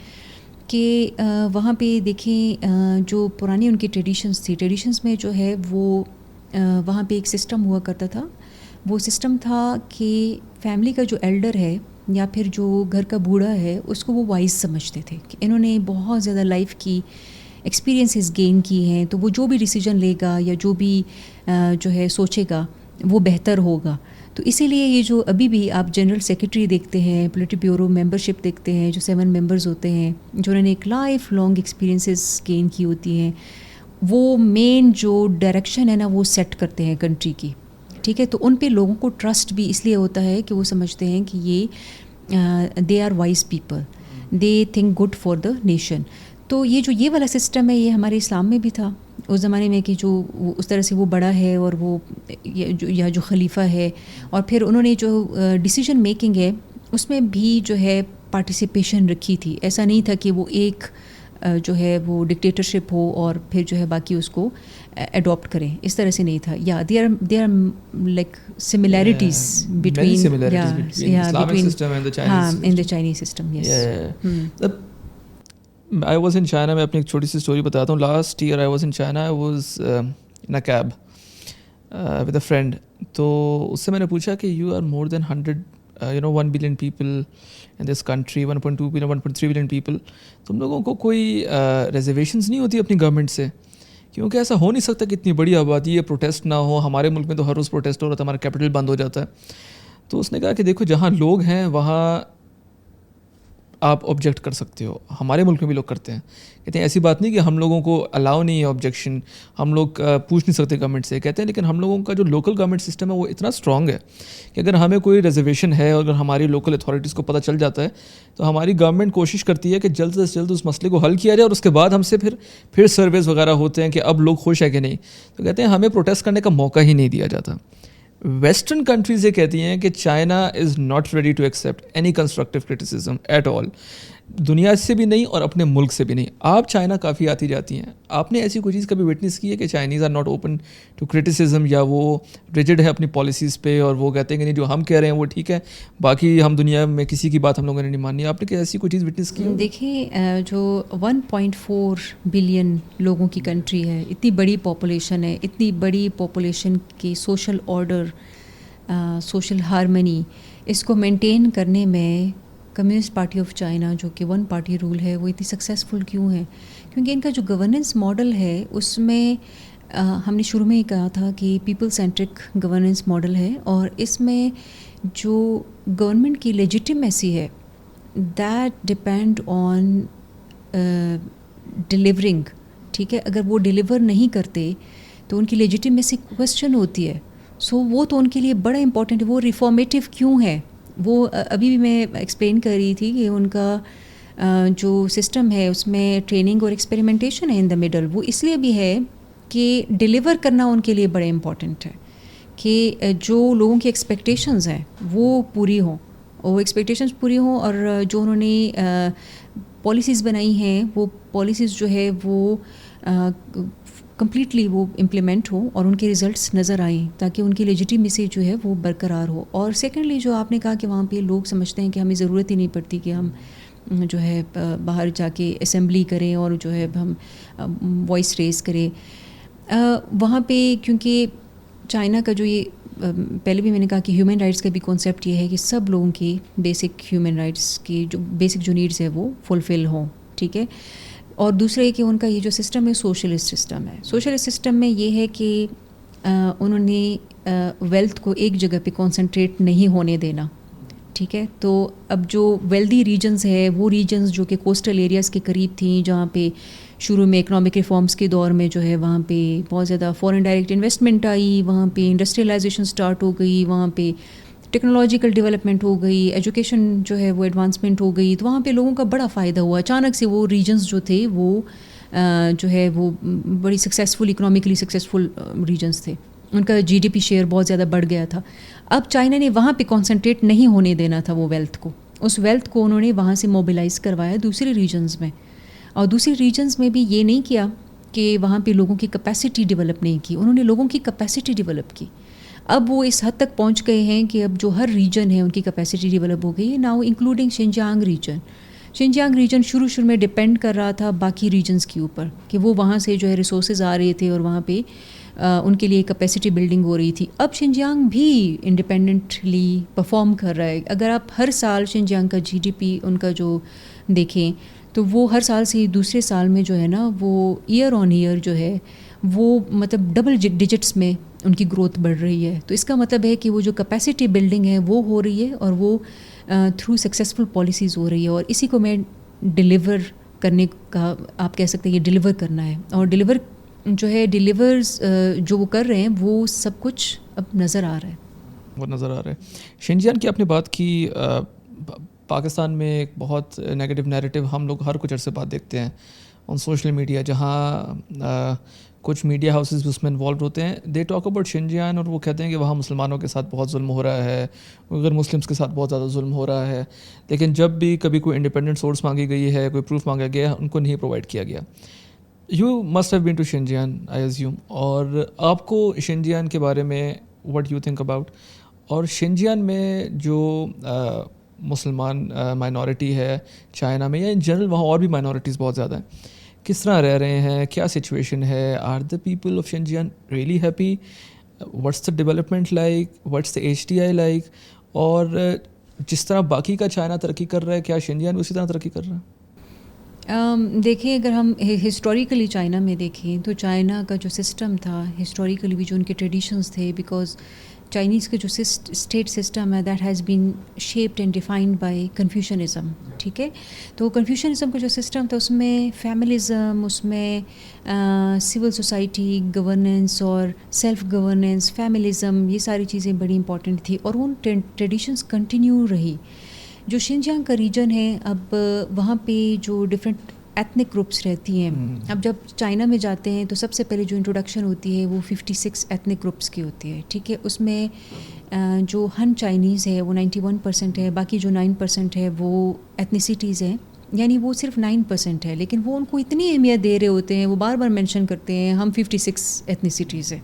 S1: کہ وہاں پہ دیکھیں جو پرانی ان کی ٹریڈیشنز میں جو ہے وہ وہاں پہ ایک سسٹم ہوا کرتا تھا. وہ سسٹم تھا کہ فیملی کا جو ایلڈر ہے یا پھر جو گھر کا بوڑھا ہے اس کو وہ وائز سمجھتے تھے کہ انہوں نے بہت زیادہ لائف کی ایکسپیرینسز گین کی ہیں، تو وہ جو بھی ڈیسیجن لے گا یا جو بھی جو ہے سوچے گا وہ بہتر ہوگا. تو اسی لیے یہ جو ابھی بھی آپ جنرل سیکرٹری دیکھتے ہیں، پولیٹو بیورو ممبرشپ دیکھتے ہیں، جو 7 ممبرز ہوتے ہیں جو انہوں نے ایک لائف لانگ ایکسپیرینسز گین کی ہوتی ہیں، وہ مین جو ڈائریکشن ہے نا وہ سیٹ کرتے ہیں کنٹری کی. ٹھیک ہے، تو ان پہ لوگوں کو ٹرسٹ بھی اس لیے ہوتا ہے کہ وہ سمجھتے ہیں کہ یہ they are wise people, they think good for the nation. تو یہ والا سسٹم ہے، یہ ہمارے اسلام میں بھی تھا اس زمانے میں کہ جو اس طرح سے وہ بڑا ہے اور وہ یا جو خلیفہ ہے، اور پھر انہوں نے جو ڈیسیجن میکنگ ہے اس میں بھی جو ہے پارٹیسپیشن رکھی تھی. ایسا نہیں تھا کہ وہ ایک جو ہے وہ ڈکٹیٹرشپ ہو اور پھر جو ہے باقی اس کو اڈاپٹ کریں، اس طرح سے نہیں تھا. یا they are like similarities between in the Chinese system. Yes,
S2: I was in China. میں اپنی ایک چھوٹی سی اسٹوری بتاتا ہوں. Last year I was in China. I was in a cab with a friend. تو اس سے میں نے پوچھا کہ you are more than 1 billion people in this country, 1.2 billion, 1.3 billion people. تم لوگوں کو کوئی ریزرویشنز نہیں ہوتی اپنی گورنمنٹ سے؟ کیونکہ ایسا ہو نہیں سکتا کہ اتنی بڑی آبادی ہے پروٹیسٹ نہ ہو. ہمارے ملک میں تو ہر روز پروٹیسٹ ہو رہا تھا، ہمارا کیپٹل بند ہو جاتا ہے. تو اس نے کہا کہ دیکھو جہاں لوگ ہیں وہاں آپ آبجیکٹ کر سکتے ہو. ہمارے ملک میں بھی لوگ کرتے ہیں. کہتے ہیں ایسی بات نہیں کہ ہم لوگوں کو الاؤ نہیں ہے آبجیکشن، ہم لوگ پوچھ نہیں سکتے گورنمنٹ سے. کہتے ہیں لیکن ہم لوگوں کا جو لوکل گورنمنٹ سسٹم ہے وہ اتنا اسٹرانگ ہے کہ اگر ہمیں کوئی ریزرویشن ہے، اگر ہماری لوکل اتھارٹیز کو پتہ چل جاتا ہے تو ہماری گورنمنٹ کوشش کرتی ہے کہ جلد سے جلد اس مسئلے کو حل کیا جائے، اور اس کے بعد ہم سے پھر سرویز وغیرہ ہوتے ہیں کہ اب لوگ خوش ہیں کہ نہیں. تو کہتے ہیں ہمیں پروٹیسٹ کرنے کا موقع ہی نہیں دیا جاتا. ویسٹرن کنٹریز یہ کہتی ہیں کہ China is not ready to accept any constructive criticism at all, دنیا سے بھی نہیں اور اپنے ملک سے بھی نہیں. آپ چائنا کافی آتی جاتی ہیں, آپ نے ایسی کوئی چیز کبھی وٹنس کی ہے کہ Chinese are not open to criticism, یا وہ ریجڈ ہے اپنی پالیسیز پہ اور وہ کہتے ہیں کہ نہیں جو ہم کہہ رہے ہیں وہ ٹھیک ہے, باقی ہم دنیا میں کسی کی بات ہم لوگوں نے نہیں ماننی؟ آپ نے کہ ایسی کوئی چیز وٹنس کی؟
S1: دیکھیں جو 1.4 بلین لوگوں کی کنٹری ہے, اتنی بڑی پاپولیشن ہے, اتنی بڑی پاپولیشن کی سوشل آرڈر, سوشل ہارمنی, اس کو مینٹین کرنے میں کمیونسٹ پارٹی آف چائنا جو کہ ون پارٹی رول ہے وہ اتنی سکسیزفل کیوں ہے؟ کیونکہ ان کا جو گورننس ماڈل ہے اس میں ہم نے شروع میں ہی کہا تھا کہ پیپل سینٹرک گورننس ماڈل ہے, اور اس میں جو گورنمنٹ کی لیجیٹیمیسی ہے دیٹ ڈپینڈ آن ڈیلیورنگ. ٹھیک ہے, اگر وہ ڈیلیور نہیں کرتے تو ان کی لیجیٹیمیسی کویسچن ہوتی ہے. سو وہ تو ان کے لیے بڑا امپورٹنٹ ہے. وہ ریفارمیٹیو کیوں ہے؟ وہ ابھی بھی میں ایکسپلین کر رہی تھی کہ ان کا جو سسٹم ہے اس میں ٹریننگ اور ایکسپیریمنٹیشن ہے ان دا مڈل. وہ اس لیے بھی ہے کہ ڈیلیور کرنا ان کے لیے بڑا امپورٹنٹ ہے, کہ جو لوگوں کی ایکسپیکٹیشنز ہیں وہ پوری ہوں, اور وہ ایکسپیکٹیشنز پوری ہوں, اور جو انہوں نے پالیسیز بنائی ہیں وہ پالیسیز جو ہے وہ کمپلیٹلی وہ امپلیمنٹ ہو اور ان کے ریزلٹس نظر آئیں, تاکہ ان کی لیجیٹیمیسی جو ہے وہ برقرار ہو. اور سیکنڈلی جو آپ نے کہا کہ وہاں پہ لوگ سمجھتے ہیں کہ ہمیں ضرورت ہی نہیں پڑتی کہ ہم جو ہے باہر جا کے اسمبلی کریں اور جو ہے ہم وائس ریز کریں. وہاں پہ کیونکہ چائنا کا جو یہ پہلے بھی میں نے کہا کہ ہیومن رائٹس کا بھی کانسیپٹ یہ ہے کہ سب لوگوں کی بیسک ہیومن رائٹس کی جو بیسک جو نیڈس ہے وہ فلفل ہوں. ٹھیک ہے, اور دوسرا یہ کہ ان کا یہ جو سسٹم ہے سوشلسٹ سسٹم ہے. سوشلسٹ سسٹم میں یہ ہے کہ انہوں نے ویلتھ کو ایک جگہ پہ کانسنٹریٹ نہیں ہونے دینا. ٹھیک ہے, تو اب جو ویلدی ریجنز ہے وہ ریجنز جو کہ کوسٹل ایریاز کے قریب تھیں, جہاں پہ شروع میں اکنامک ریفارمز کے دور میں جو ہے وہاں پہ بہت زیادہ فورن ڈائریکٹ انویسٹمنٹ آئی, وہاں پہ انڈسٹریلائزیشن سٹارٹ ہو گئی, وہاں پہ ٹیکنالوجیکل ڈیولپمنٹ ہو گئی, ایجوکیشن جو ہے وہ ایڈوانسمنٹ ہو گئی, تو وہاں پہ لوگوں کا بڑا فائدہ ہوا. اچانک سے وہ ریجنز جو تھے وہ جو ہے وہ بڑی سکسیزفل اکنامکلی سکسیزفل ریجنز تھے, ان کا جی ڈی پی شیئر بہت زیادہ بڑھ گیا تھا. اب چائنا نے وہاں پہ کانسنٹریٹ نہیں ہونے دینا تھا وہ ویلتھ کو, اس ویلتھ کو انہوں نے وہاں سے موبلائز کروایا دوسرے ریجنز میں, اور دوسرے ریجنز میں بھی یہ نہیں کیا کہ وہاں پہ لوگوں کی کیپیسٹی ڈیولپ نہیں کی, انہوں نے لوگوں کی کیپیسٹی ڈیولپ کی. اب وہ اس حد تک پہنچ گئے ہیں کہ اب جو ہر ریجن ہے ان کی کیپیسٹی ڈیولپ ہو گئی ہے now, including Xinjiang region. Xinjiang region شروع میں ڈپینڈ کر رہا تھا باقی ریجنز کے اوپر, کہ وہ وہاں سے جو ہے ریسورسز آ رہے تھے اور وہاں پہ ان کے لیے کیپیسٹی بلڈنگ ہو رہی تھی. اب شنجیانگ بھی انڈیپینڈنٹلی پرفارم کر رہا ہے. اگر آپ ہر سال شنجیانگ کا جی ڈی پی ان کا جو دیکھیں تو وہ ہر سال سے دوسرے سال میں جو ہے نا وہ ایئر آن ایئر جو ہے وہ مطلب ڈبل ڈیجٹس میں ان کی گروتھ بڑھ رہی ہے. تو اس کا مطلب ہے کہ وہ جو کیپیسٹی بلڈنگ ہے وہ ہو رہی ہے, اور وہ تھرو سکسیزفل پالیسیز ہو رہی ہے. اور اسی کو میں ڈیلیور کرنے کا آپ کہہ سکتے ہیں, یہ ڈیلیور کرنا ہے, اور ڈیلیور جو ہے ڈیلیورز جو وہ کر رہے ہیں وہ سب کچھ اب نظر آ رہا ہے,
S2: وہ نظر آ رہا ہے. شنجیان کی آپ نے بات کی, پاکستان میں ایک بہت نیگیٹو نیریٹو ہم لوگ ہر کچھ عرصے بعد دیکھتے ہیں آن سوشل میڈیا, جہاں کچھ میڈیا ہاؤسز اس میں انوالو ہوتے ہیں. دے ٹاک اباؤٹ شنجیان, اور وہ کہتے ہیں کہ وہاں مسلمانوں کے ساتھ بہت ظلم ہو رہا ہے, غیر مسلمس کے ساتھ بہت زیادہ ظلم ہو رہا ہے. لیکن جب بھی کبھی کوئی انڈیپینڈنٹ سورس مانگی گئی ہے, کوئی پروف مانگا گیا ہے, ان کو نہیں پرووائڈ کیا گیا. You must have been to Xinjiang I assume, اور آپ کو شنجیان کے بارے میں واٹ یو تھنک اباؤٹ, اور شنجیان میں جو مسلمان مائنورٹی ہے چائنا میں, یا ان جنرل وہاں اور بھی مائنورٹیز بہت زیادہ ہیں, کس طرح رہ رہے ہیں, کیا سچویشن ہے, are the people of Xinjiang really happy, what's the development like, what's the H T I like, اور جس طرح باقی کا چائنا ترقی کر رہا ہے کیا شنجیان بھی اسی طرح ترقی کر رہا ہے؟
S1: دیکھیں, اگر ہم ہسٹوریکلی چائنا میں دیکھیں تو چائنا کا جو سسٹم تھا ہسٹوریکلی بھی جو ان کے ٹریڈیشنز تھے, بیکاز چائنیز کا جو اسٹیٹ سسٹم ہے that has been shaped and defined by Confucianism. ٹھیک ہے, تو کنفیوشنزم کا جو سسٹم تھا اس میں فیملیزم, اس میں سول سوسائٹی گورننس اور سیلف گورننس, فیملیزم, یہ ساری چیزیں بڑی امپورٹنٹ تھی, اور ان ٹریڈیشنز کنٹینیو رہی. جو شنجیانگ کا ریجن ہے اب وہاں پہ جو ڈفرینٹ ایتھنک گروپس رہتی ہیں. اب جب چائنا میں جاتے ہیں تو سب سے پہلے جو انٹروڈکشن ہوتی ہے وہ 56 ایتھنک گروپس کی ہوتی ہے, ٹھیک ہے. اس میں جو ہن چائنیز ہے وہ 91% ہے, باقی جو 9% ہے وہ ایتھنیسٹیز ہیں, یعنی وہ صرف 9% ہے, لیکن وہ ان کو اتنی اہمیت دے رہے ہوتے ہیں, وہ بار بار مینشن کرتے ہیں ہم 56 ایتھنیسٹیز ہیں.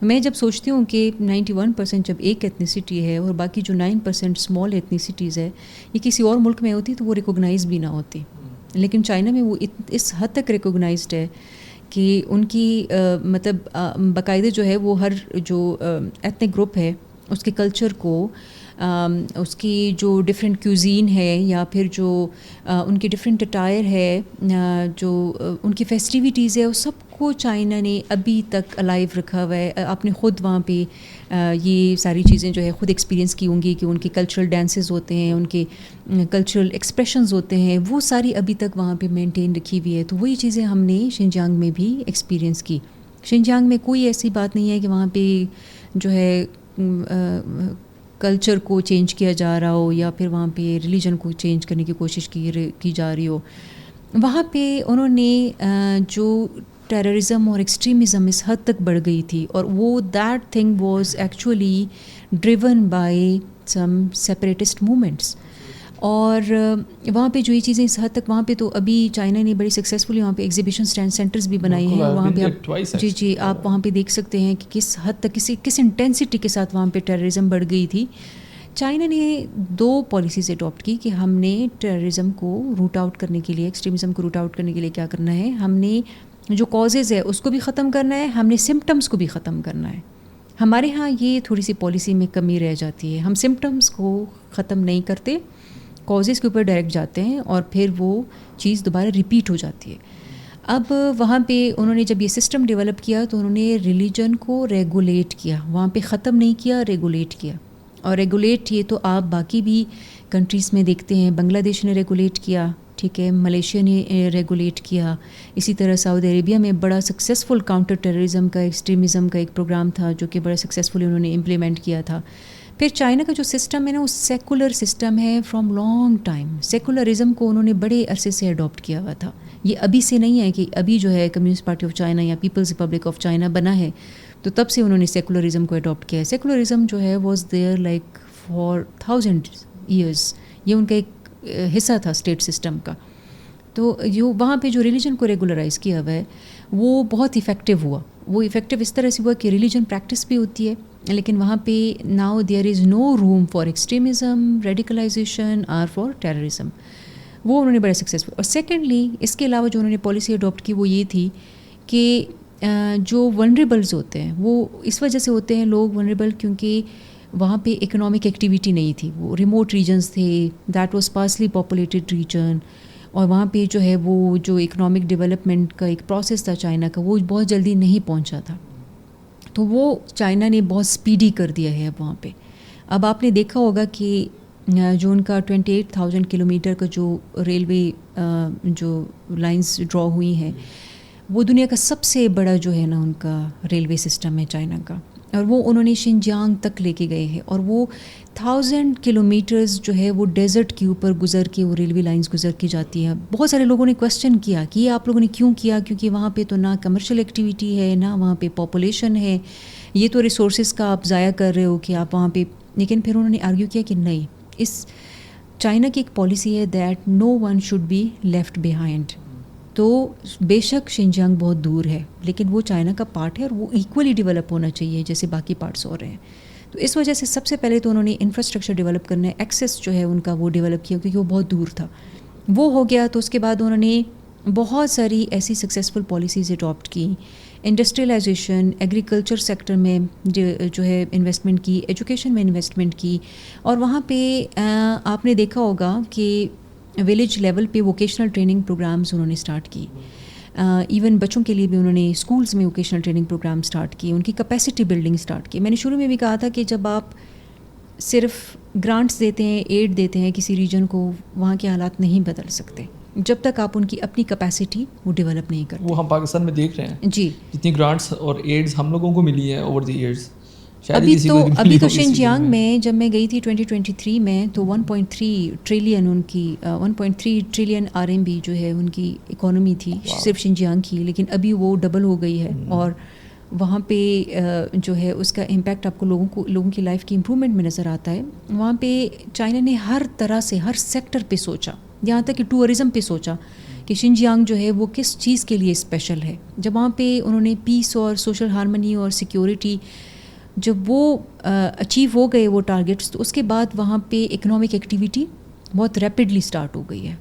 S1: میں جب سوچتی ہوں کہ 91% جب ایک ایتھنیسٹی ہے اور باقی جو 9% اسمال ایتھنیسٹیز ہے, یہ کسی اور ملک میں ہوتی تو وہ ریکوگنائز بھی نہ ہوتی, لیکن چائنا میں وہ اس حد تک ریکوگنائزڈ ہے کہ ان کی مطلب باقاعدہ جو ہے وہ ہر جو ایتھنک گروپ ہے اس کے کلچر کو, اس کی جو ڈفرینٹ کیوزین ہے یا پھر جو ان کی ڈفرینٹ اٹائر ہے, جو ان کی فیسٹیوٹیز ہے, وہ سب کو چائنا نے ابھی تک الائیو رکھا ہوا ہے. آپ نے خود وہاں پہ یہ ساری چیزیں جو ہے خود ایکسپیرینس کی ہوں گی کہ ان کے کلچرل ڈانسز ہوتے ہیں, ان کے کلچرل ایکسپریشنز ہوتے ہیں, وہ ساری ابھی تک وہاں پہ مینٹین رکھی ہوئی ہے. تو وہی چیزیں ہم نے شنجیانگ میں بھی ایکسپیرینس کی. شنجیانگ میں کوئی ایسی بات نہیں ہے کہ وہاں پہ جو ہے کلچر کو چینج کیا جا رہا ہو یا پھر وہاں پہ ریلیجن کو چینج کرنے کی کوشش کی جا رہی ہو. وہاں پہ انہوں نے جو ٹیررزم اور ایکسٹریمزم اس حد تک بڑھ گئی تھی, اور وہ that thing was actually driven by some separatist movements. اور وہاں پہ جو یہ چیزیں اس حد تک, وہاں پہ تو ابھی چائنا نے بڑی سکسیزفلی وہاں پہ ایگزیبیشن سینٹرز بھی بنائے ہیں. وہاں پہ آپ جی آپ وہاں پہ دیکھ سکتے ہیں کہ کس حد تک کس انٹینسٹی کے ساتھ وہاں پہ ٹیررزم بڑھ گئی تھی. چائنا نے 2 پالیسیز اڈاپٹ کی کہ ہم نے ٹیررزم کو روٹ آؤٹ کرنے کے لیے, ایکسٹریمزم کو روٹ آؤٹ کرنے کے لیے کیا کرنا ہے, ہم نے جو کازز ہے اس کو بھی ختم کرنا ہے, ہم نے سمپٹمس کو بھی ختم کرنا ہے. ہمارے ہاں یہ تھوڑی سی پالیسی میں کمی رہ جاتی ہے, ہم سمپٹمس کو ختم نہیں کرتے, کازز کے اوپر ڈائریکٹ جاتے ہیں اور پھر وہ چیز دوبارہ ریپیٹ ہو جاتی ہے. اب وہاں پہ انہوں نے جب یہ سسٹم ڈیولپ کیا تو انہوں نے ریلیجن کو ریگولیٹ کیا, وہاں پہ ختم نہیں کیا, ریگولیٹ کیا. اور ریگولیٹ یہ تو آپ باقی بھی کنٹریز میں دیکھتے ہیں, بنگلہ دیش نے ریگولیٹ کیا, ٹھیک ہے, ملیشیا نے ریگولیٹ کیا, اسی طرح سعودی عربیہ میں بڑا سکسیزفل کاؤنٹر ٹیررزم کا, ایکسٹریمزم کا ایک پروگرام تھا جو کہ بڑا سکسیزفلی انہوں نے امپلیمنٹ کیا تھا. پھر چائنا کا جو سسٹم ہے نا وہ سیکولر سسٹم ہے فرام لانگ ٹائم. سیکولرزم کو انہوں نے بڑے عرصے سے اڈاپٹ کیا ہوا تھا, یہ ابھی سے نہیں ہے کہ ابھی جو ہے کمیونسٹ پارٹی آف چائنا یا پیپلز ریپبلک آف چائنا بنا ہے تو تب سے انہوں نے سیکولرزم کو اڈاپٹ کیا ہے. سیکولرزم جو ہے was there like for 1000 years, یہ ان کا ایک حصہ تھا اسٹیٹ سسٹم کا. تو جو وہاں پہ جو ریلیجن کو ریگولرائز کیا ہوا ہے وہ بہت افیکٹو ہوا. وہ افیکٹو اس طرح سے ہوا کہ ریلیجن پریکٹس بھی ہوتی ہے, لیکن وہاں پہ now there is no room for extremism, radicalization اور فار ٹیررزم. وہ انہوں نے بڑا سکسیزفل. اور سیکنڈلی اس کے علاوہ جو انہوں نے پالیسی اڈاپٹ کی وہ یہ تھی کہ جو ونریبلز ہوتے ہیں وہ اس وجہ سے ہوتے ہیں لوگ ونریبل کیونکہ وہاں پہ اکنامک ایکٹیویٹی نہیں تھی, وہ ریموٹ ریجنز تھے, دیٹ واز پارسلی پاپولیٹڈ ریجن, اور وہاں پہ جو ہے وہ جو اکنامک ڈیولپمنٹ کا ایک پروسیس تھا چائنا کا وہ بہت جلدی نہیں پہنچا تھا. تو وہ چائنا نے بہت سپیڈی کر دیا ہے اب وہاں پہ. اب آپ نے دیکھا ہوگا کہ جو ان کا 28,000 کلومیٹر کا جو ریلوے جو لائنز ڈرا ہوئی ہیں وہ دنیا کا سب سے بڑا جو ہے نا ان کا ریلوے سسٹم ہے چائنا کا, اور وہ انہوں نے شنجیانگ تک لے کے گئے ہیں. اور وہ 1000 کلومیٹرز جو ہے وہ ڈیزرٹ کے اوپر گزر کے وہ ریلوے لائنز گزر کے جاتی ہیں. بہت سارے لوگوں نے کویسچن کیا کہ یہ آپ لوگوں نے کیوں کیا, کیونکہ وہاں پہ تو نہ کمرشل ایکٹیویٹی ہے نہ وہاں پہ پاپولیشن ہے, یہ تو ریسورسز کا آپ ضائع کر رہے ہو کہ آپ وہاں پہ. لیکن پھر انہوں نے آرگیو کیا کہ نہیں, اس چائنا کی ایک پالیسی ہے that no one should be left behind. تو بے شک شنجیانگ بہت دور ہے لیکن وہ چائنا کا پارٹ ہے اور وہ ایکولی ڈیولپ ہونا چاہیے جیسے باقی پارٹس ہو رہے ہیں. تو اس وجہ سے سب سے پہلے تو انہوں نے انفراسٹرکچر ڈیولپ کرنا ہے, ایکسیس جو ہے ان کا وہ ڈیولپ کیا کیونکہ وہ بہت دور تھا. وہ ہو گیا تو اس کے بعد انہوں نے بہت ساری ایسی سکسیزفل پالیسیز اڈاپٹ کی, انڈسٹریلائزیشن, ایگریکلچر سیکٹر میں جو ہے انویسٹمنٹ کی, ایجوکیشن میں انویسٹمنٹ کی. اور وہاں پہ آپ نے دیکھا ہوگا کہ ویلیج لیول پہ ووکیشنل ٹریننگ پروگرامز انہوں نے اسٹارٹ کی. ایون بچوں کے لیے بھی انہوں نے اسکولز میں ووکیشنل ٹریننگ پروگرام اسٹارٹ کی, ان کی کیپیسٹی بلڈنگ اسٹارٹ کی. میں نے شروع میں بھی کہا تھا کہ جب آپ صرف گرانٹس دیتے ہیں, ایڈ دیتے ہیں کسی ریجن کو, وہاں کے حالات نہیں بدل سکتے جب تک آپ ان کی اپنی کیپیسٹی وہ ڈیولپ نہیں کرتے.
S2: وہ ہم پاکستان میں دیکھ رہے ہیں
S1: جی,
S2: جتنی گرانٹس اور ایڈز ہم لوگوں کو ملی ہے اوور دی ایئرز,
S1: ابھی تو شنجیانگ میں جب میں گئی تھی 2023 میں تو 1.3 ٹریلین ان کی 1.3 ٹریلین RMB جو ہے ان کی اکانومی تھی صرف شنجیانگ کی, لیکن ابھی وہ ڈبل ہو گئی ہے. اور وہاں پہ جو ہے اس کا امپیکٹ آپ کو لوگوں کی لائف کی امپرومنٹ میں نظر آتا ہے. وہاں پہ چائنا نے ہر طرح سے ہر سیکٹر پہ سوچا, یہاں تک کہ ٹورزم پہ سوچا کہ شنجیانگ جو ہے وہ کس چیز کے لیے اسپیشل ہے. جب وہاں پہ انہوں نے پیس اور سوشل ہارمنی اور سیکیورٹی جب وہ اچیو ہو گئے وہ ٹارگیٹس, تو اس کے بعد وہاں پہ اکنامک ایکٹیویٹی بہت ریپڈلی سٹارٹ ہو گئی ہے.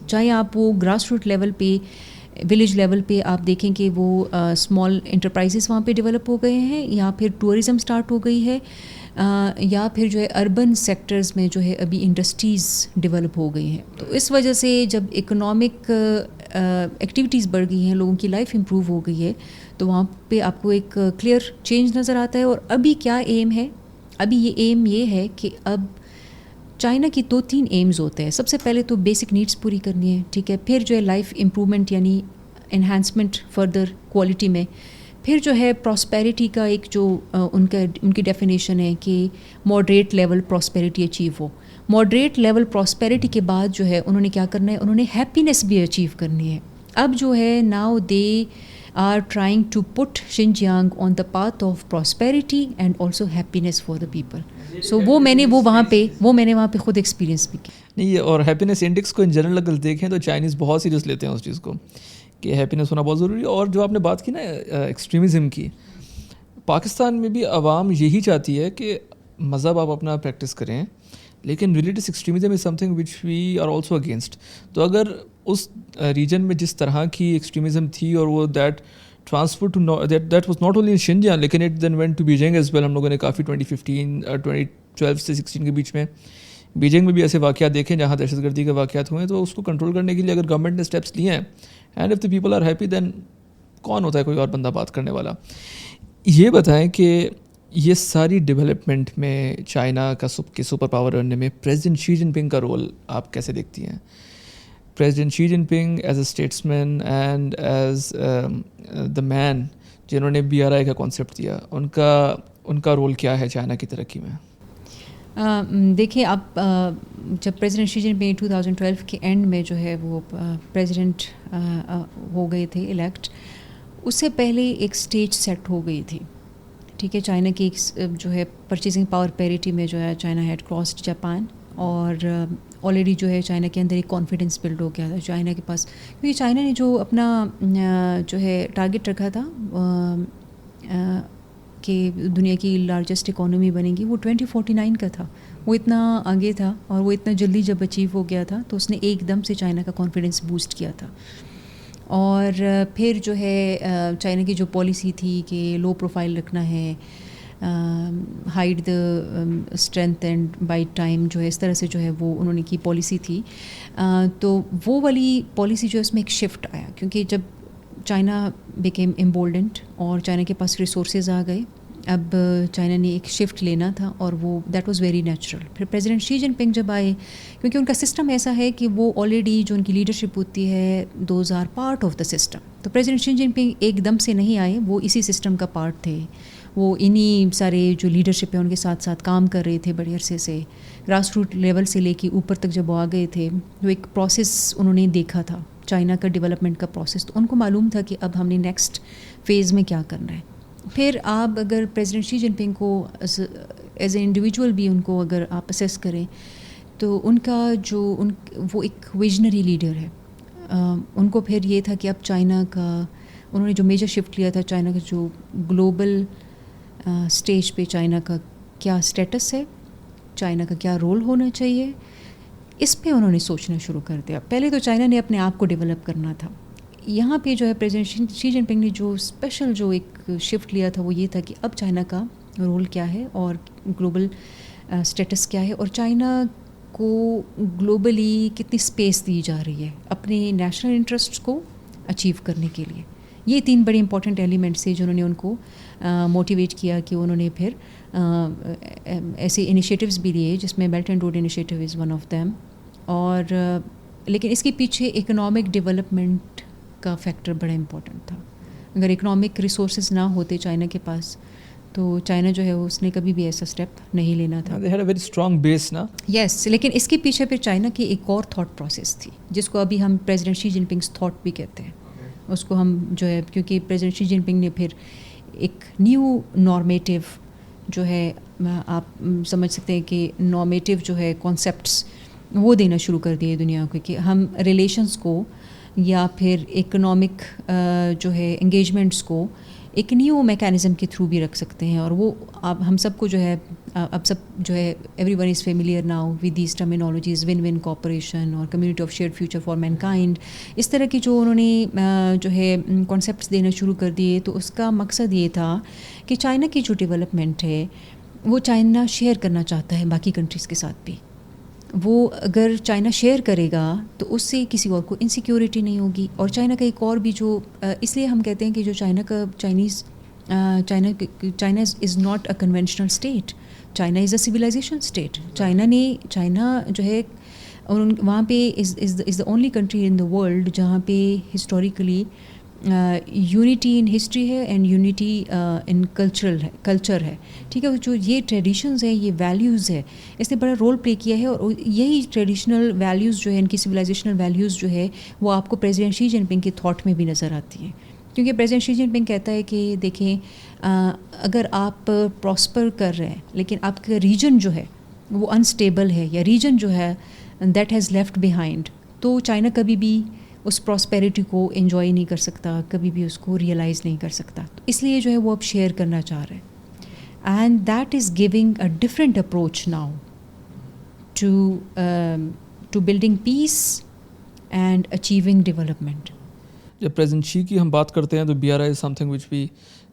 S1: چاہے آپ وہ گراس روٹ لیول پہ ولیج لیول پہ آپ دیکھیں کہ وہ اسمال انٹرپرائزز وہاں پہ ڈیولپ ہو گئے ہیں, یا پھر ٹورزم سٹارٹ ہو گئی ہے, یا پھر جو ہے اربن سیکٹرز میں جو ہے ابھی انڈسٹریز ڈیولپ ہو گئی ہیں. تو اس وجہ سے جب اکنامک ایکٹیویٹیز بڑھ گئی ہیں, لوگوں کی لائف امپروو ہو گئی ہے, تو وہاں پہ آپ کو ایک کلیئر چینج نظر آتا ہے. اور ابھی کیا ایم ہے, ابھی یہ ایم یہ ہے کہ اب چائنا کی 2-3 ایمز ہوتے ہیں. سب سے پہلے تو بیسک نیڈس پوری کرنی ہے, ٹھیک ہے, پھر جو ہے لائف امپرومنٹ یعنی انہینسمنٹ فردر کوالٹی میں, پھر جو ہے پراسپیرٹی کا ایک جو ان کی ڈیفینیشن ہے کہ ماڈریٹ لیول پراسپیرٹی اچیو ہو. ماڈریٹ لیول پراسپیرٹی کے بعد جو ہے انہوں نے کیا کرنا ہے, انہوں نے ہیپینس بھی اچیو کرنی ہے. اب جو ہے now they are trying to put Xinjiang on the path of prosperity and also happiness for the people. So وہ میں نے وہاں پہ خود ایکسپیرینس بھی کیا.
S2: نہیں, اور ہیپینس انڈیکس کو ان جنرل اگر دیکھیں تو چائنیز بہت سیریس لیتے ہیں اس چیز کو کہ ہیپینس ہونا بہت ضروری ہے. اور جو آپ نے بات کی نا ایکسٹریمزم کی, پاکستان میں بھی عوام یہی چاہتی ہے کہ مذہب آپ اپنا پریکٹس کریں, لیکن religious extremism is something which we are also against. تو اگر اس ریجن میں جس طرح کی ایکسٹریمزم تھی اور وہ that transfer to that was not only in Xinjiang لیکن it then went to Beijing as well. ہم لوگوں نے کافی 2012 سے 2016 کے بیچ میں بیجنگ میں بھی ایسے واقعات دیکھیں جہاں دہشت گردی کے واقعات ہوئے ہیں. تو اس کو کنٹرول کرنے کے لیے اگر گورنمنٹ نے اسٹیپس لیے ہیں, and if the people are happy, then کون ہوتا ہے کوئی اور بندہ بات کرنے والا. یہ بتائیں کہ یہ ساری ڈیولپمنٹ میں چائنا کا سپر پاور بننے میں پریزیڈنٹ شی جن پنگ کا رول آپ کیسے دیکھتی ہیں؟ President Xi Jinping as a statesman and as the man جنہوں نے BRI کا کانسیپٹ دیا, ان کا رول کیا ہے چائنا کی ترقی میں؟
S1: دیکھیں آپ جب پریزیڈنٹ شی جن پنگ 2012 کے اینڈ میں جو ہے وہ پریزیڈنٹ ہو گئے تھے الیکٹ, اس سے پہلے ایک سٹیج سیٹ ہو گئی تھی, ٹھیک ہے. چائنا کی ایک جو ہے پرچیزنگ پاور پیریٹی میں جو ہے چائنا ہیڈ کراسڈ جاپان, اور آلریڈی جو ہے چائنا کے اندر ایک کانفیڈنس بلڈ ہو گیا تھا چائنا کے پاس, کیونکہ چائنا نے جو اپنا جو ہے ٹارگیٹ رکھا تھا کہ دنیا کی لارجسٹ اکانومی بنے گی, وہ 2049 کا تھا. وہ اتنا آگے تھا اور وہ اتنا جلدی جب اچیو ہو گیا تھا تو اس نے ایک دم سے چائنا کا کانفیڈنس بوسٹ کیا تھا. اور پھر جو ہے چائنا کی جو پالیسی تھی کہ لو پروفائل رکھنا ہے, hide the strength and bide time, جو ہے اس طرح سے جو ہے وہ انہوں نے کی پالیسی تھی. تو وہ والی پالیسی جو ہے اس میں ایک شفٹ آیا, کیونکہ جب چائنا بیکیم امبولڈنٹ اور چائنا کے پاس ریسورسز آ گئے, اب چائنا نے ایک شفٹ لینا تھا, اور وہ دیٹ واز ویری نیچرل. پھر پریزیڈنٹ شی جن پنگ جب آئے, کیونکہ ان کا سسٹم ایسا ہے کہ وہ آلریڈی جو ان کی لیڈرشپ ہوتی ہے those are part of the system. تو پریزیڈنٹ شی جن پنگ ایک دم سے نہیں آئے, وہ اسی سسٹم کا پارٹ تھے. وہ انہی سارے جو لیڈرشپ ہے ان کے ساتھ ساتھ کام کر رہے تھے بڑے عرصے سے, گراس روٹ لیول سے لے کے اوپر تک جب وہ آ گئے تھے, وہ ایک پروسیس انہوں نے دیکھا تھا چائنا کا ڈیولپمنٹ کا پروسیس. تو ان کو معلوم تھا کہ اب ہم نے نیکسٹ فیز میں کیا کرنا ہے. پھر آپ اگر پریزیڈنٹ شی جن پنگ کو ایز اے انڈیویجول بھی ان کو اگر آپ اسیس کریں تو ان کا جو وہ ایک ویژنری لیڈر ہے. ان کو پھر یہ تھا کہ اب چائنا کا انہوں نے جو میجر شفٹ لیا تھا, چائنا کا جو گلوبل اسٹیج پہ چائنا کا کیا اسٹیٹس ہے, چائنا کا کیا رول ہونا چاہیے, اس پہ انہوں نے سوچنا شروع کر دیا. پہلے تو چائنا نے اپنے آپ کو ڈیولپ کرنا تھا. یہاں پہ جو ہے پریزیڈنٹ شی جن پنگ نے جو اسپیشل جو ایک شفٹ لیا تھا وہ یہ تھا کہ اب چائنا کا رول کیا ہے اور گلوبل اسٹیٹس کیا ہے, اور چائنا کو گلوبلی کتنی اسپیس دی جا رہی ہے اپنے نیشنل انٹرسٹ کو اچیو کرنے کے لیے. یہ 3 بڑے امپورٹنٹ ایلیمنٹس تھے جنہوں نے ان کو موٹیویٹ کیا کہ انہوں نے پھر ایسے انیشیٹیوز بھی لیے جس میں belt and road initiative is one of them. اور لیکن اس کے پیچھے اکنامک ڈیولپمنٹ کا فیکٹر بڑا امپورٹنٹ تھا. اگر اکنامک ریسورسز نہ ہوتے چائنا کے پاس تو چائنا جو ہے اس نے کبھی بھی ایسا اسٹیپ نہیں لینا تھا.
S2: They had a very strong base نا.
S1: یس لیکن اس کے پیچھے پھر چائنا کی ایک اور تھاٹ پروسیس تھی جس کو ابھی ہم پریزیڈنٹ شی جن پنگس تھاٹ بھی کہتے ہیں. اس کو ہم جو ہے کیونکہ پریزیڈنٹ شی جن پنگ نے پھر ایک نیو نارمیٹیو جو ہے آپ سمجھ سکتے ہیں کہ نارمیٹیو جو ہے کانسیپٹس وہ دینا شروع کر دیے دنیا کو کہ ہم ریلیشنس کو یا پھر اکنامک جو ہے انگیجمنٹس کو ایک نیو میکینزم کے تھرو بھی رکھ سکتے ہیں. اور وہ اب ہم سب کو جو ہے اب سب جو ہے everyone is familiar now with these terminologies win win cooperation اور community of shared future for mankind. اس طرح کی جو انہوں نے جو ہے کانسیپٹس دینا شروع کر دیے تو اس کا مقصد یہ تھا کہ چائنا کی جو ڈیولپمنٹ ہے وہ چائنا شیئر کرنا چاہتا ہے باقی کنٹریز کے ساتھ بھی. وہ اگر چائنا شیئر کرے گا تو اس سے کسی اور کو انسیکیورٹی نہیں ہوگی. اور چائنا کا ایک اور بھی جو اس لیے ہم کہتے ہیں کہ جو China is not a conventional state, China is a civilization state. China جو ہے وہاں پہ is the only country in the world جہاں پہ ہسٹوریکلی یونٹی ان ہسٹری ہے اینڈ یونٹی ان کلچر ہے. ٹھیک ہے, جو یہ ٹریڈیشنز ہیں, یہ ویلیوز ہے, اس نے بڑا رول پلے کیا ہے. اور یہی ٹریڈیشنل ویلیوز جو ہے, ان کی سویلائزیشنل ویلیوز جو ہے, وہ آپ کو پریزیڈنٹ شی جن پنگ کے تھاٹ میں بھی نظر آتی ہیں. کیونکہ پریزیڈنٹ شی جن پنگ کہتا ہے کہ دیکھیں اگر آپ پراسپر کر رہے ہیں لیکن آپ کا ریجن جو ہے وہ انسٹیبل ہے یا ریجن جو ہے دیٹ ہیز لیفٹ بیہائنڈ, تو چائنا کبھی بھی اس پراسپیرٹی کو انجوائے نہیں کر سکتا, کبھی بھی اس کو ریئلائز نہیں کر سکتا. تو اس لیے جو ہے وہ اب شیئر کرنا چاہ رہے ہیں. And that is giving a different approach now to building peace and achieving development.
S2: جب پریزیڈنٹ شی کی ہم بات کرتے ہیں تو B R I is something which we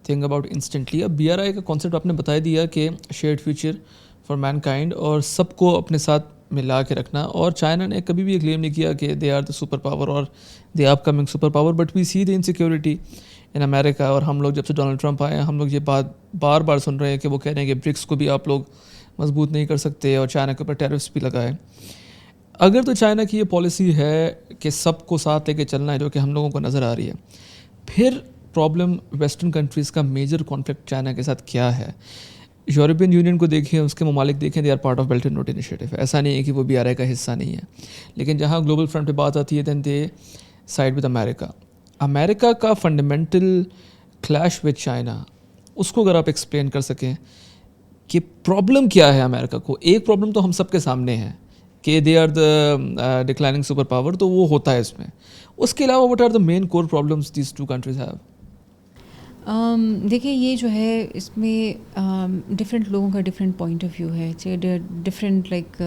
S2: think about instantly. اب بی آر آئی کا کانسیپٹ آپ نے بتا دیا کہ shared future for mankind اور سب کو اپنے ساتھ ملا کے رکھنا. اور چائنا نے کبھی بھی یہ کلیم نہیں کیا کہ they are the super power اور they are coming super power, but we see the insecurity in America. اور ہم لوگ جب سے ڈونلڈ ٹرمپ آئے ہیں ہم لوگ یہ بات بار بار سن رہے ہیں کہ وہ کہہ رہے ہیں کہ برکس کو بھی آپ لوگ مضبوط نہیں کر سکتے اور چائنا کے اوپر ٹیرفس بھی لگائے. اگر تو چائنا کی یہ پالیسی ہے کہ سب کو ساتھ لے کے چلنا ہے جو کہ ہم لوگوں کو نظر آ رہی ہے, پھر پرابلم ویسٹرن کنٹریز کا میجر کانفلکٹ چائنا کے ساتھ کیا ہے؟ یورپین یونین کو دیکھیں, اس کے ممالک دیکھیں, they are part of Belt and Road Initiative. ایسا نہیں ہے کہ وہ بی آر آئی کا حصہ نہیں ہے, لیکن جہاں گلوبل فرنٹ پہ بات آتی ہے دین دے سائڈ ود امریکہ. امریکہ کا فنڈامنٹل کلیش ود چائنا, اس کو اگر آپ ایکسپلین کر سکیں کہ پرابلم کیا ہے امریکہ کو. ایک پرابلم تو ہم سب کے سامنے ہے کہ they are the declining super power, تو وہ ہوتا ہے اس میں. اس کے علاوہ what are the main core problems these two countries have?
S1: دیکھیں یہ جو ہے اس میں ڈفرینٹ لوگوں کا ڈفرینٹ پوائنٹ آف ویو ہے, different like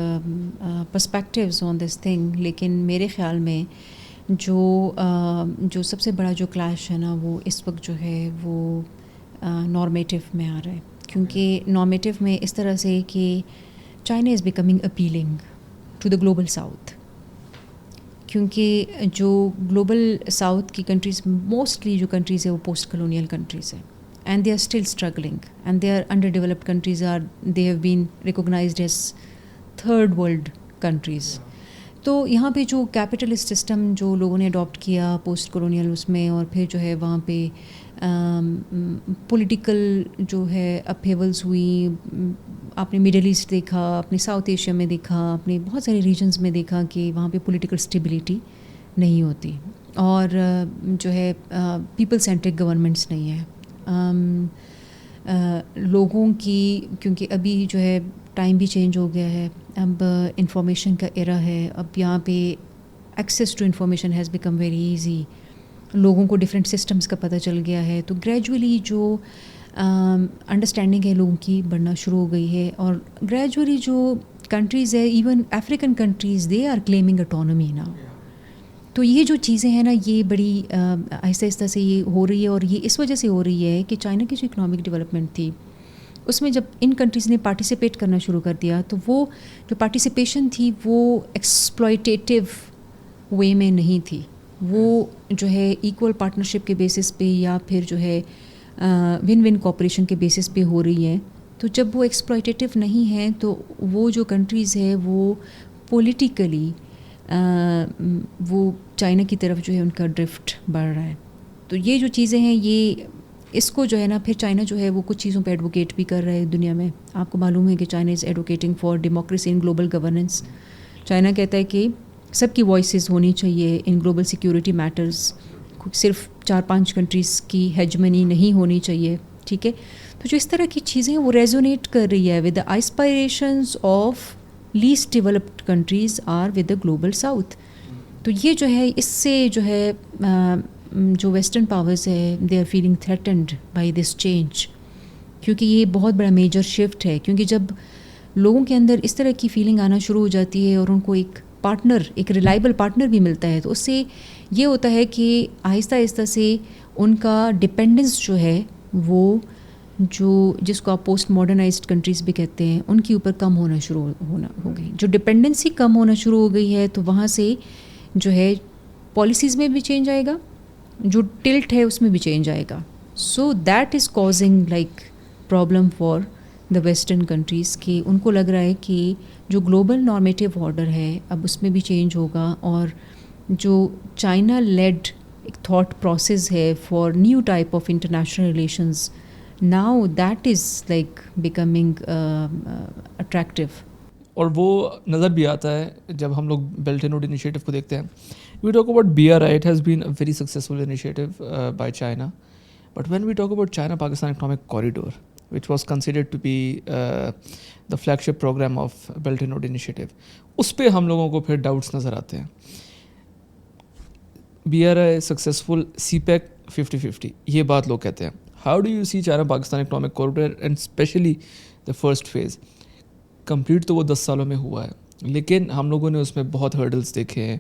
S1: perspectives on this thing. لیکن میرے خیال میں جو سب سے بڑا جو کلیش ہے نا وہ اس وقت جو ہے وہ نارمیٹیو میں آ رہا ہے. کیونکہ نارمیٹیو میں اس طرح سے کہ China is becoming appealing to the global South. کیونکہ جو گلوبل ساؤتھ کی کنٹریز موسٹلی جو کنٹریز ہیں وہ پوسٹ کلونیل کنٹریز ہیں and they are still struggling and they are under developed countries or they have been recognized as third world countries. تو یہاں پہ جو کیپٹلسٹ سسٹم جو لوگوں نے اڈاپٹ کیا پوسٹ کلونیل اس میں, اور پھر جو ہے وہاں پہ پولیٹیکل جو ہے اپہیولز ہوئی. آپ نے مڈل ایسٹ دیکھا, اپنے ساؤتھ ایشیا میں دیکھا, اپنے بہت سارے ریجنز میں دیکھا کہ وہاں پہ پولیٹیکل اسٹیبلٹی نہیں ہوتی اور جو ہے پیپل سینٹرک گورنمنٹس نہیں ہیں. لوگوں کی کیونکہ ابھی جو ہے ٹائم بھی چینج ہو گیا ہے, اب انفارمیشن کا ایرا ہے, اب یہاں پہ access to information has become very easy. لوگوں کو ڈفرینٹ سسٹمز کا پتہ چل گیا ہے, تو گریجولی جو انڈرسٹینڈنگ ہے لوگوں کی بڑھنا شروع ہو گئی ہے. اور گریجولی جو کنٹریز ہے, even African countries, they are claiming autonomy now. تو یہ جو چیزیں ہیں نا یہ بڑی آہستہ آہستہ سے یہ ہو رہی ہے, اور یہ اس وجہ سے ہو رہی ہے کہ چائنا کی جو اکنامک ڈیولپمنٹ تھی اس میں جب ان کنٹریز نے پارٹیسپیٹ کرنا شروع کر دیا تو وہ جو پارٹیسپیشن تھی وہ ایکسپلائٹیو وے میں نہیں تھی, وہ جو ہے ایکول پارٹنرشپ کے بیسس پہ یا پھر جو ہے ون ون کوپریشن کے بیسس پہ ہو رہی ہے. تو جب وہ ایکسپلائٹیو نہیں ہیں تو وہ جو کنٹریز ہے وہ پولیٹیکلی وہ چائنا کی طرف جو ہے ان کا ڈرفٹ بڑھ رہا ہے. تو یہ جو چیزیں ہیں یہ اس کو جو ہے نا پھر چائنا جو ہے وہ کچھ چیزوں پہ ایڈوکیٹ بھی کر رہا ہے دنیا میں. آپ کو معلوم ہے کہ China is advocating for democracy in global governance. China کہتا ہے کہ سب کی وائسز ہونی چاہیے ان گلوبل سیکیورٹی میٹرز, صرف 4-5 کنٹریز کی ہیجمنی نہیں ہونی چاہیے, ٹھیک ہے. تو جو اس طرح کی چیزیں وہ ریزونیٹ کر رہی ہے with the aspirations of least developed countries or with the global south. تو یہ جو ہے اس سے جو ہے جو ویسٹرن پاورز ہے they are feeling threatened by this change, کیونکہ یہ بہت بڑا میجر شفٹ ہے. کیونکہ جب لوگوں کے اندر اس طرح کی فیلنگ آنا شروع ہو جاتی ہے اور ان کو ایک پارٹنر, ایک ریلائبل پارٹنر بھی ملتا ہے, تو اس سے یہ ہوتا ہے کہ آہستہ آہستہ سے ان کا ڈپینڈنس جو ہے وہ جس کو آپ پوسٹ ماڈرنائزڈ کنٹریز بھی کہتے ہیں ان کے اوپر کم ہونا شروع ہو گئی. جو ڈپینڈنسی کم ہونا شروع ہو گئی ہے تو وہاں سے جو ہے پالیسیز میں بھی چینج آئے گا, جو ٹلٹ ہے اس میں بھی چینج آئے گا. So that is causing like problem for the western countries, کہ ان کو لگ رہا ہے کہ جو گلوبل نارمیٹیو آرڈر ہے اب اس میں بھی چینج ہوگا, اور جو چائنا لیڈ ایک تھاٹ پروسیس ہے for new type of international relations, now that is like becoming attractive.
S2: اور وہ نظر بھی آتا ہے جب ہم لوگ بیلٹ اینڈ روڈ انیشیٹو کو دیکھتے ہیں. We talk about BRI, it has been a very successful initiative by China. But when we talk about China Pakistan economic corridor, which was considered to be the flagship program of Belt and Road Initiative, اس پہ ہم لوگوں کو پھر doubts نظر آتے ہیں. BRI successful, CPEC 50-50, یہ بات لوگ کہتے ہیں. How do you see China Pakistan economic corridor and especially the first phase? Complete تو وہ 10 سالوں میں ہوا ہے, لیکن ہم لوگوں نے اس میں بہت ہرڈلس دیکھے ہیں.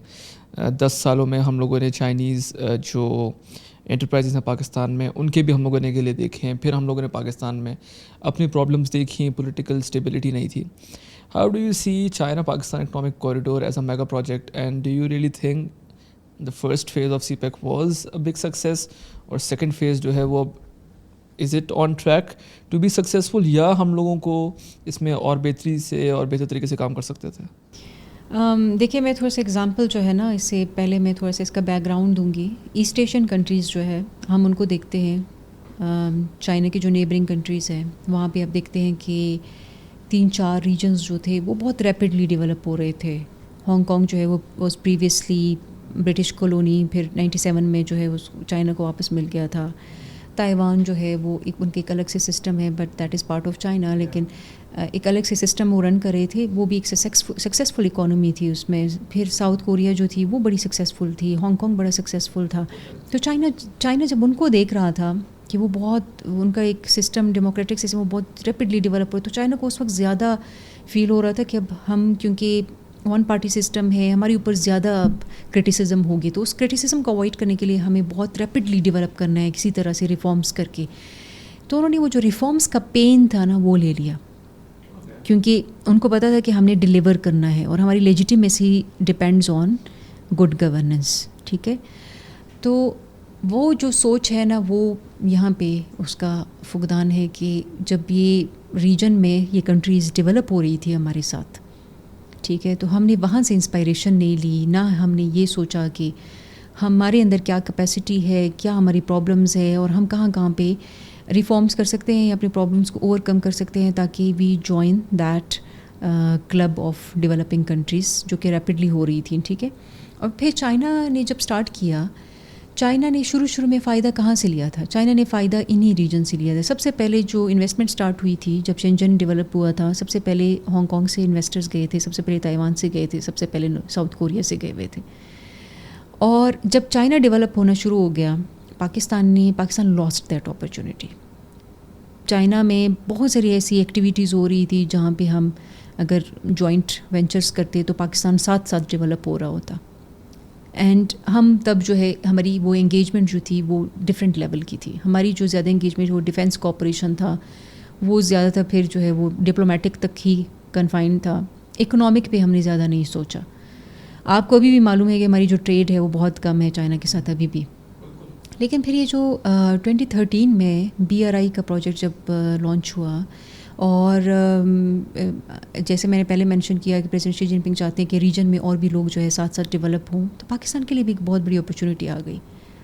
S2: 10 سالوں میں ہم لوگوں نے چائنیز جو انٹرپرائزز ہیں پاکستان میں ان کے بھی ہم لوگوں نے گلے دیکھے ہیں. پھر ہم لوگوں نے پاکستان میں اپنی پرابلمس دیکھی, پولیٹیکل اسٹیبلٹی نہیں تھی. How do you see China Pakistan economic corridor as a mega project, and do you really think the first phase of CPEC was a big success, اور سیکنڈ فیز جو ہے وہ is it on track to be successful, یا ہم لوگوں کو اس میں اور بہتری سے اور بہتر طریقے سے کام کر سکتے تھے؟
S1: دیکھیے میں تھوڑا سا ایگزامپل جو ہے نا, اس سے پہلے میں تھوڑا سا اس کا بیک گراؤنڈ دوں گی. ایسٹ ایشین کنٹریز جو ہے ہم ان کو دیکھتے ہیں, چائنا کی جو نیبرنگ کنٹریز ہیں وہاں پہ آپ دیکھتے ہیں کہ 3-4 ریجنز جو تھے وہ بہت ریپڈلی ڈیولپ ہو رہے تھے. ہانگ کانگ جو ہے وہ واز پریویسلی برٹش کالونی, پھر 97 میں جو ہے اس چائنا کو واپس مل گیا تھا. تائیوان جو ہے وہ ان کے ایک الگ سے سسٹم ہے, but that is part of China, لیکن ایک الگ سے سسٹم وہ رن کر رہے تھے, وہ بھی ایک سکسیزفل اکانومی تھی اس میں. پھر ساؤتھ کوریا جو تھی وہ بڑی سکسیزفل تھی, ہانگ کانگ بڑا سکسیزفل تھا. تو چائنا جب ان کو دیکھ رہا تھا کہ وہ بہت ان کا ایک سسٹم ڈیموکریٹک سسٹم وہ بہت ریپڈلی ڈیولپ ہو, تو چائنا کو اس وقت زیادہ فیل ہو رہا تھا کہ اب ہم کیونکہ ون پارٹی سسٹم ہے, ہمارے اوپر زیادہ کرٹیسزم ہوگی, تو اس کرٹیسزم کو اوائڈ کرنے کے لیے ہمیں بہت ریپڈلی ڈیولپ کرنا ہے کسی طرح سے ریفارمز کر کے. تو انہوں نے وہ جو ریفارمز کا پین تھا نا وہ لے لیا, کیونکہ ان کو پتا تھا کہ ہم نے ڈیلیور کرنا ہے اور ہماری legitimacy depends on good governance, ٹھیک ہے. تو وہ جو سوچ ہے نا وہ یہاں پہ اس کا فقدان ہے کہ جب یہ ریجن میں یہ کنٹریز ڈیولپ ہو رہی تھی ہمارے ساتھ, ٹھیک ہے, تو ہم نے وہاں سے انسپائریشن نہیں لی, نہ ہم نے یہ سوچا کہ ہمارے اندر کیا کیپیسٹی ہے, کیا ہماری پرابلمز ہے, اور ہم کہاں کہاں پہ ریفارمز کر سکتے ہیں یا اپنی پرابلمس کو اوور کم کر سکتے ہیں تاکہ we join that club of developing countries جو کہ ریپڈلی ہو رہی تھیں, ٹھیک ہے. اور پھر چائنا نے جب اسٹارٹ کیا, چائنا نے شروع میں فائدہ کہاں سے لیا تھا؟ چائنا نے فائدہ انہی ریجن سے لیا تھا. سب سے پہلے جو انویسٹمنٹ سٹارٹ ہوئی تھی جب شینجن ڈیولپ ہوا تھا, سب سے پہلے ہانگ کانگ سے انویسٹرز گئے تھے, سب سے پہلے تائیوان سے گئے تھے, سب سے پہلے ساؤتھ کوریا سے گئے ہوئے تھے. اور جب چائنا ڈیولپ ہونا شروع ہو گیا, Pakistan last that opportunity. China میں بہت ساری ایسی ایکٹیویٹیز ہو رہی تھی جہاں پہ ہم اگر جوائنٹ وینچرز کرتے تو پاکستان ساتھ ڈیولپ ہو رہا ہوتا. اینڈ ہم تب جو ہے ہماری وہ انگیجمنٹ جو تھی وہ ڈفرینٹ لیول کی تھی. ہماری جو زیادہ انگیجمنٹ وہ ڈیفینس کوآپریشن تھا, وہ زیادہ تر پھر جو ہے وہ ڈپلومیٹک تک ہی کنفائن تھا. اکنامک پہ ہم نے زیادہ نہیں سوچا. آپ کو ابھی بھی معلوم ہے کہ ہماری جو ٹریڈ ہے وہ بہت کم ہے چائنا کے ساتھ ابھی بھی. لیکن پھر یہ جو 2013 میں BRI کا پروجیکٹ جب لانچ ہوا, اور جیسے میں نے پہلے مینشن کیا کہ پریزیڈنٹ شی جن پنگ چاہتے ہیں کہ ریجن میں اور بھی لوگ جو ہے ساتھ ڈیولپ ہوں, تو پاکستان کے لیے بھی ایک بہت بڑی اپرچونیٹی آ گئی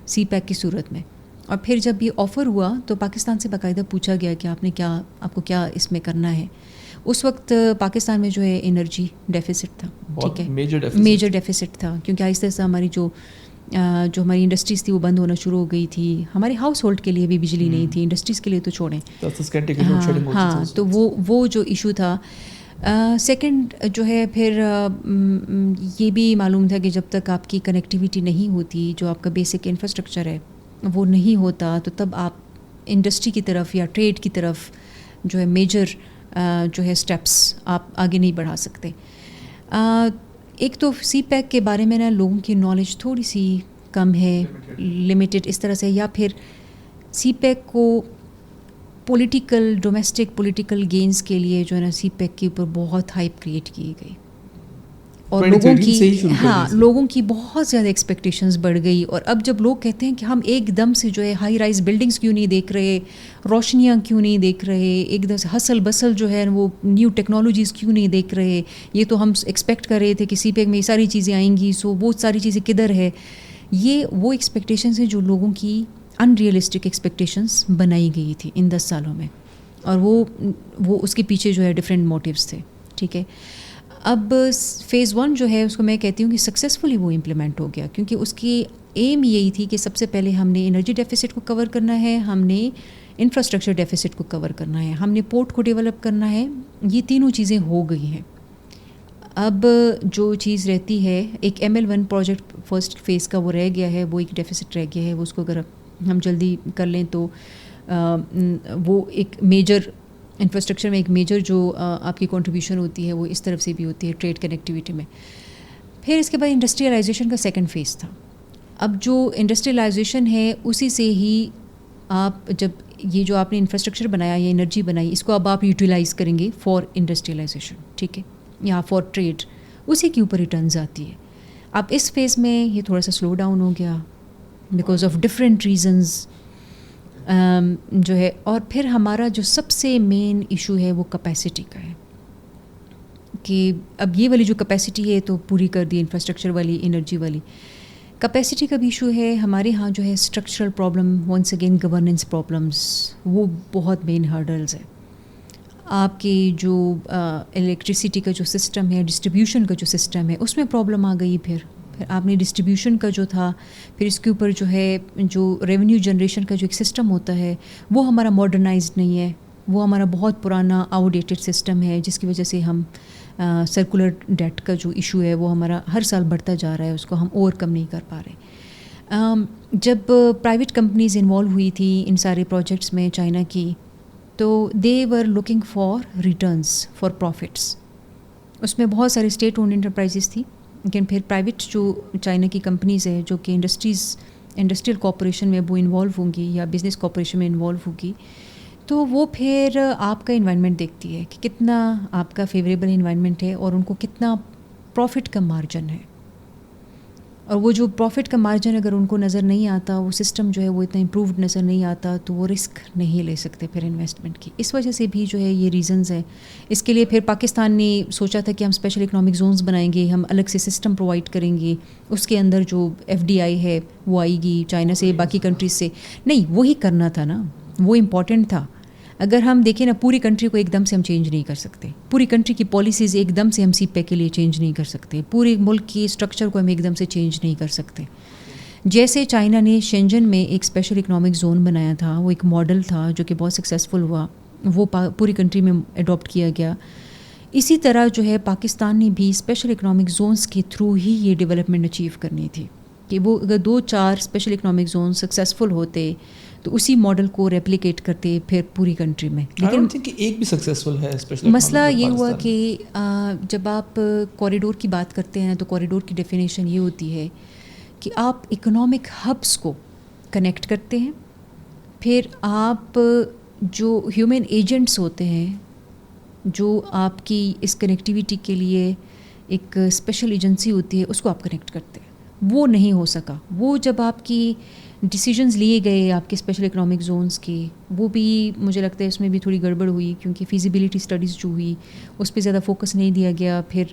S1: CPEC کی صورت میں. اور پھر جب یہ آفر ہوا تو پاکستان سے باقاعدہ پوچھا گیا کہ آپ کو کیا اس میں کرنا ہے. اس وقت پاکستان میں جو ہے انرجی ڈیفیسٹ تھا, ٹھیک ہے, میجر ڈیفیسٹ تھا, کیونکہ آہستہ آہستہ ہماری جو ہماری انڈسٹریز تھی وہ بند ہونا شروع ہو گئی تھی. ہمارے ہاؤس ہولڈ کے لیے بھی بجلی نہیں تھی, انڈسٹریز کے لیے تو چھوڑیں. ہاں, تو وہ جو ایشو تھا. سیکنڈ جو ہے پھر یہ بھی معلوم تھا کہ جب تک آپ کی کنیکٹیویٹی نہیں ہوتی, جو آپ کا بیسک انفراسٹرکچر ہے وہ نہیں ہوتا, تو تب آپ انڈسٹری کی طرف یا ٹریڈ کی طرف جو ہے میجر جو ہے اسٹیپس آپ آگے نہیں بڑھا سکتے. ایک تو سی پیک کے بارے میں نا لوگوں کی نالج تھوڑی سی کم ہے, لمیٹڈ اس طرح سے, یا پھر سی پیک کو ڈومیسٹک پولیٹیکل گینز کے لیے جو ہے نا سی پیک کے اوپر بہت ہائپ کریٹ کی گئی, اور لوگوں کی بہت زیادہ ایکسپیکٹیشنز بڑھ گئی. اور اب جب لوگ کہتے ہیں کہ ہم ایک دم سے جو ہے ہائی رائز بلڈنگز کیوں نہیں دیکھ رہے, روشنیاں کیوں نہیں دیکھ رہے, ایک دم سے ہسل بسل جو ہے وہ نیو ٹیکنالوجیز کیوں نہیں دیکھ رہے, یہ تو ہم ایکسپیکٹ کر رہے تھے کہ سی پیک میں یہ ساری چیزیں آئیں گی, سو وہ ساری چیزیں کدھر ہے. یہ وہ ایکسپیکٹیشنز ہیں جو لوگوں کی ان ریئلسٹک ایکسپیکٹیشنز بنائی گئی تھی ان 10 سالوں میں, اور وہ اس کے پیچھے جو ہے ڈفرینٹ موٹیوز تھے, ٹھیک ہے. اب فیز 1 جو ہے اس کو میں کہتی ہوں کہ سکسیزفلی وہ امپلیمنٹ ہو گیا, کیونکہ اس کی ایم یہی تھی کہ سب سے پہلے ہم نے انرجی ڈیفیسٹ کو کور کرنا ہے, ہم نے انفراسٹرکچر ڈیفیسٹ کو کور کرنا ہے, ہم نے پورٹ کو ڈیولپ کرنا ہے. یہ تینوں چیزیں ہو گئی ہیں. اب جو چیز رہتی ہے, ایک ML1 پروجیکٹ فرسٹ فیز کا وہ رہ گیا ہے, وہ ایک ڈیفیسٹ رہ گیا ہے, وہ اس کو اگر ہم جلدی کر لیں تو وہ ایک میجر انفراسٹرکچر میں ایک میجر جو آپ کی کنٹریبیوشن ہوتی ہے وہ اس طرف سے بھی ہوتی ہے ٹریڈ کنیکٹیویٹی میں. پھر اس کے بعد انڈسٹریلائزیشن کا سیکنڈ فیز تھا. اب جو انڈسٹریلائزیشن ہے اسی سے ہی آپ جب یہ جو آپ نے انفراسٹرکچر بنایا یا انرجی بنائی, اس کو اب آپ یوٹیلائز کریں گے فار انڈسٹریلائزیشن, ٹھیک ہے, یا فار ٹریڈ, اسی کے اوپر ریٹرنز آتی ہے. اب اس فیز میں یہ تھوڑا سا سلو ڈاؤن ہو گیا بیکاز آف ڈفرینٹ ریزنز جو ہے. اور پھر ہمارا جو سب سے مین ایشو ہے وہ کیپیسٹی کا ہے, کہ اب یہ والی جو کیپیسٹی ہے تو پوری کر دی انفراسٹرکچر والی, انرجی والی. کیپیسٹی کا بھی ایشو ہے ہمارے ہاں جو ہے structural problem, once again governance problems, وہ بہت مین ہرڈلز ہے. آپ کی جو الیکٹریسٹی کا جو سسٹم ہے, ڈسٹریبیوشن کا جو سسٹم ہے, اس میں پرابلم آ گئی. پھر آپ نے ڈسٹریبیوشن کا جو تھا, پھر اس کے اوپر جو ہے جو ریونیو جنریشن کا جو ایک سسٹم ہوتا ہے وہ ہمارا ماڈرنائزڈ نہیں ہے, وہ ہمارا بہت پرانا آؤٹ ڈیٹڈ سسٹم ہے, جس کی وجہ سے ہم سرکولر ڈیٹ کا جو ایشو ہے وہ ہمارا ہر سال بڑھتا جا رہا ہے, اس کو ہم اوور کم نہیں کر پا رہے. جب پرائیویٹ کمپنیز انوالو ہوئی تھی ان سارے پروجیکٹس میں چائنا کی, تو they were looking for returns, for profits. اس میں بہت سارے اسٹیٹ اونڈ انٹرپرائزز تھی, لیکن پھر پرائیویٹ جو چائنا کی کمپنیز ہے جو کہ انڈسٹریل کارپوریشن میں وہ انوالو ہوں گی یا بزنس کارپوریشن میں انوالو ہوگی, تو وہ پھر آپ کا انوائرمنٹ دیکھتی ہے کہ کتنا آپ کا فیوریبل انوائرمنٹ ہے اور ان کو کتنا پروفٹ کا مارجن ہے. اور وہ جو پروفٹ کا مارجن اگر ان کو نظر نہیں آتا, وہ سسٹم جو ہے وہ اتنا امپرووڈ نظر نہیں آتا, تو وہ رسک نہیں لے سکتے پھر انویسٹمنٹ کی. اس وجہ سے بھی جو ہے یہ ریزنز ہیں. اس کے لیے پھر پاکستان نے سوچا تھا کہ ہم اسپیشل اکنامک زونز بنائیں گے, ہم الگ سے سسٹم پرووائڈ کریں گے, اس کے اندر جو FDI ہے وہ آئے گی چائنا سے, باقی کنٹریز سے. نہیں, وہی کرنا تھا نا, وہ امپورٹنٹ تھا. اگر ہم دیکھیں نا, پوری کنٹری کو ایک دم سے ہم چینج نہیں کر سکتے, پوری کنٹری کی پالیسیز ایک دم سے ہم سی پیک کے لیے چینج نہیں کر سکتے, پورے ملک کی اسٹرکچر کو ہم ایک دم سے چینج نہیں کر سکتے. جیسے چائنا نے شینجن میں ایک اسپیشل اکنامک زون بنایا تھا, وہ ایک ماڈل تھا جو کہ بہت سکسیزفل ہوا, وہ پوری کنٹری میں اڈاپٹ کیا گیا. اسی طرح جو ہے پاکستان نے بھی اسپیشل اکنامک زونس کے تھرو ہی یہ ڈیولپمنٹ اچیو کرنی تھی, کہ وہ اگر 2-4 اسپیشل اکنامک زون سکسیزفل ہوتے تو اسی ماڈل کو ریپلیکیٹ کرتے پھر پوری کنٹری میں. لیکن
S2: ایک بھی سکسیزفل ہے.
S1: مسئلہ یہ ہوا کہ جب آپ کوریڈور کی بات کرتے ہیں تو کوریڈور کی ڈیفینیشن یہ ہوتی ہے کہ آپ اکنامک ہبس کو کنیکٹ کرتے ہیں, پھر آپ جو ہیومن ایجنٹس ہوتے ہیں جو آپ کی اس کنیکٹیویٹی کے لیے ایک اسپیشل ایجنسی ہوتی ہے اس کو آپ کنیکٹ کرتے ہیں. وہ نہیں ہو سکا. وہ جب آپ کی ڈیسیجنز لیے گئے آپ کے اسپیشل اکنامک زونس کی, وہ بھی مجھے لگتا ہے اس میں بھی تھوڑی گڑبڑ ہوئی, کیونکہ فیزیبلٹی اسٹڈیز جو ہوئی اس پہ زیادہ فوکس نہیں دیا گیا. پھر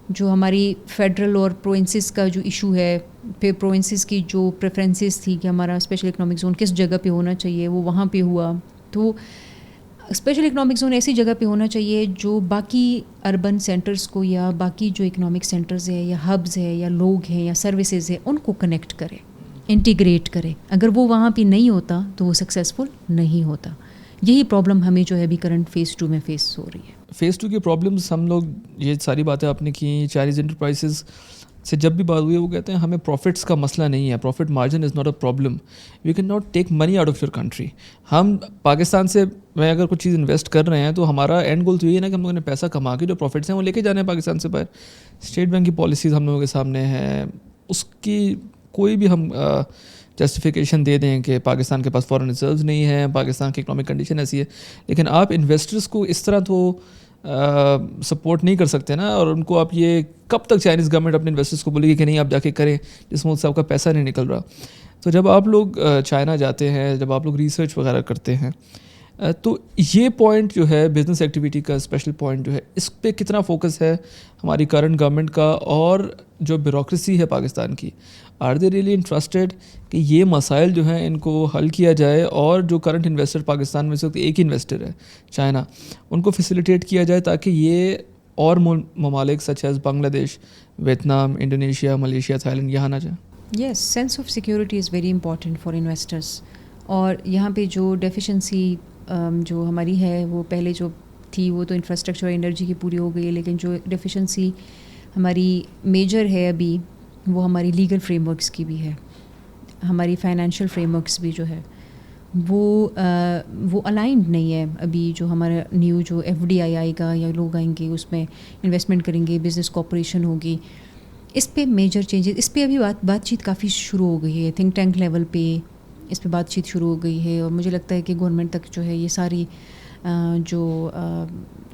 S1: جو ہماری فیڈرل اور پروونسز کا جو ایشو ہے, پھر پروونسز کی جو پریفرنسز تھی کہ ہمارا اسپیشل اکنامک زون کس جگہ پہ ہونا چاہیے وہ وہاں پہ ہوا. تو اسپیشل اکنامک زون ایسی جگہ پہ ہونا چاہیے جو باقی اربن سینٹرز کو یا باقی جو اکنامک سینٹرز ہے یا ہبز ہے یا لوگ ہیں یا سروسز ہے ان کو کنیکٹ کرے, انٹیگریٹ کرے. اگر وہ وہاں پہ نہیں ہوتا تو وہ سکسیزفل نہیں ہوتا. یہی پرابلم ہمیں جو ہے ابھی کرنٹ فیز 2 میں فیس ہو رہی ہے.
S2: فیز 2 کی پرابلمس ہم لوگ یہ ساری باتیں آپ نے کی. چائنیز انٹرپرائزز سے جب بھی بات ہوئی ہے وہ کہتے ہیں ہمیں پروفٹس کا مسئلہ نہیں ہے, profit margin is not a problem, we can not take money out of your country. ہم پاکستان سے میں اگر کچھ چیز انویسٹ کر رہے ہیں تو ہمارا اینڈ گول تو یہ ہے نا کہ ہم لوگوں نے پیسہ کما کے جو پروفٹس ہیں وہ لے کے جانے ہیں پاکستان سے باہر. اسٹیٹ بینک کی پالیسیز ہم لوگوں کے سامنے ہے, اس کی کوئی بھی ہم جسٹیفیکیشن دے دیں کہ پاکستان کے پاس فارن ریزروز نہیں ہے, پاکستان کی اکنامک کنڈیشن ایسی ہے, لیکن آپ انویسٹرز کو اس طرح تو سپورٹ نہیں کر سکتے نا. اور ان کو آپ یہ کب تک چائنیز گورنمنٹ اپنے انویسٹرز کو بولے گی کہ نہیں آپ جا کے کریں جس ملک سے آپ کا پیسہ نہیں نکل رہا. تو جب آپ لوگ چائنا جاتے ہیں, جب آپ لوگ ریسرچ وغیرہ کرتے ہیں, تو یہ پوائنٹ جو ہے بزنس ایکٹیویٹی کا اسپیشل پوائنٹ جو ہے اس پہ کتنا فوکس ہے ہماری کرنٹ گورنمنٹ کا, اور جو بیوروکریسی ہے پاکستان کی, آر دے ریئلی انٹرسٹیڈ کہ یہ مسائل جو ہیں ان کو حل کیا جائے, اور جو کرنٹ انویسٹر پاکستان میں سے ایک ہی انویسٹر ہے چائنا, ان کو فیسیلیٹیٹ کیا جائے تاکہ یہ اور ممالک سچ as Bangladesh, Vietnam, Indonesia, Malaysia, Thailand یہاں نہ جائیں.
S1: Yes, sense of security is very important for investors. اور یہاں پہ جو ڈیفیشنسی جو ہماری ہے وہ پہلے جو تھی وہ تو انفراسٹرکچر اور انرجی کی پوری ہو گئی ہے, لیکن جو ڈیفیشنسی ہماری میجر ہے ابھی وہ ہماری لیگل فریم ورکس کی بھی ہے, ہماری فائنینشیل فریم ورکس بھی جو ہے وہ الائنڈ نہیں ہے ابھی. جو ہمارا نیو جو FDI آئے گا یا لوگ آئیں گے اس میں انویسٹمنٹ کریں گے, بزنس کوآپریشن ہوگی, اس پہ میجر چینجز, اس پہ ابھی بات چیت کافی شروع ہو گئی ہے. تھنک ٹینک لیول پہ اس پہ بات چیت شروع ہو گئی ہے, اور مجھے لگتا ہے کہ گورنمنٹ تک جو ہے یہ ساری جو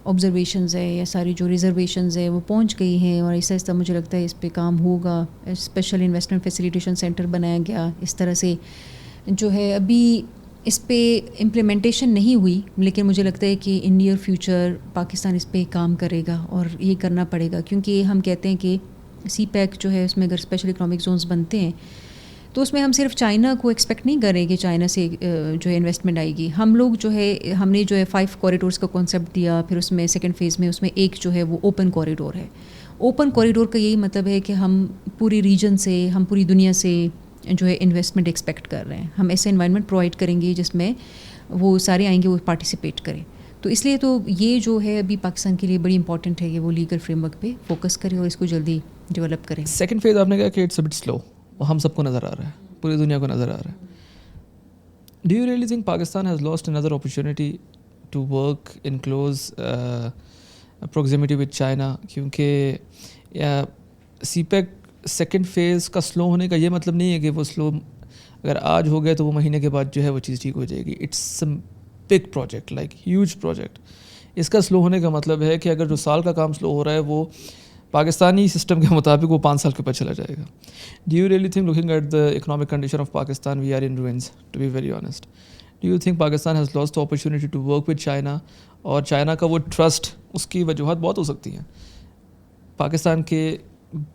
S1: آبزرویشنز ہے یا ساری جو ریزرویشنز ہے وہ پہنچ گئی ہیں, اور ایسا ایسا مجھے لگتا ہے اس پہ کام ہوگا. اسپیشل انویسٹمنٹ فیسیلیٹیشن سینٹر بنایا گیا, اس طرح سے جو ہے ابھی اس پہ امپلیمنٹیشن نہیں ہوئی, لیکن مجھے لگتا ہے کہ ان نیئر فیوچر پاکستان اس پہ کام کرے گا, اور یہ کرنا پڑے گا. کیونکہ ہم کہتے ہیں کہ CPEC جو ہے اس میں اگر اسپیشل اکنامک زونز بنتے ہیں تو اس میں ہم صرف چائنا کو ایکسپیکٹ نہیں کریں کہ چائنا سے جو ہے انویسٹمنٹ آئے گی. ہم لوگ جو ہے ہم نے جو ہے 5 کوریڈورس کا کانسیپٹ دیا, پھر اس میں سیکنڈ فیز میں اس میں ایک جو ہے وہ اوپن کوریڈور ہے. اوپن کوریڈور کا یہی مطلب ہے کہ ہم پوری ریجن سے, ہم پوری دنیا سے جو ہے انویسٹمنٹ ایکسپیکٹ کر رہے ہیں. ہم ایسے انوائرمنٹ پرووائڈ کریں گے جس میں وہ سارے آئیں گے, وہ پارٹیسپیٹ کریں. تو اس لیے تو یہ جو ہے ابھی پاکستان کے لیے بڑی امپورٹنٹ ہے کہ وہ لیگل فریم ورک پہ فوکس کرے اور اس کو جلدی ڈیولپ کریں.
S2: سیکنڈ فیز آپ نے کہا کہ اٹس اے بٹ سلو, وہ ہم سب کو نظر آ رہا ہے, پوری دنیا کو نظر آ رہا ہے. Do you really think Pakistan has last another opportunity to work in close proximity with China? کیونکہ CPEC سیکنڈ فیز کا سلو ہونے کا یہ مطلب نہیں ہے کہ وہ سلو اگر آج ہو گیا تو وہ مہینے کے بعد جو ہے وہ چیز ٹھیک ہو جائے گی. It's a big project, like huge project. اس کا سلو ہونے کا مطلب ہے کہ اگر جو سال کا کام سلو ہو رہا ہے وہ پاکستانی سسٹم کے مطابق وہ 5 سال کے بعد چلا جائے گا. Do you really think looking at the economic condition of Pakistan we are in ruins, to be very honest. Do you think Pakistan has lost the opportunity to work with China, اور چائنا کا وہ ٹرسٹ, اس کی وجوہات بہت ہو سکتی ہیں, پاکستان کے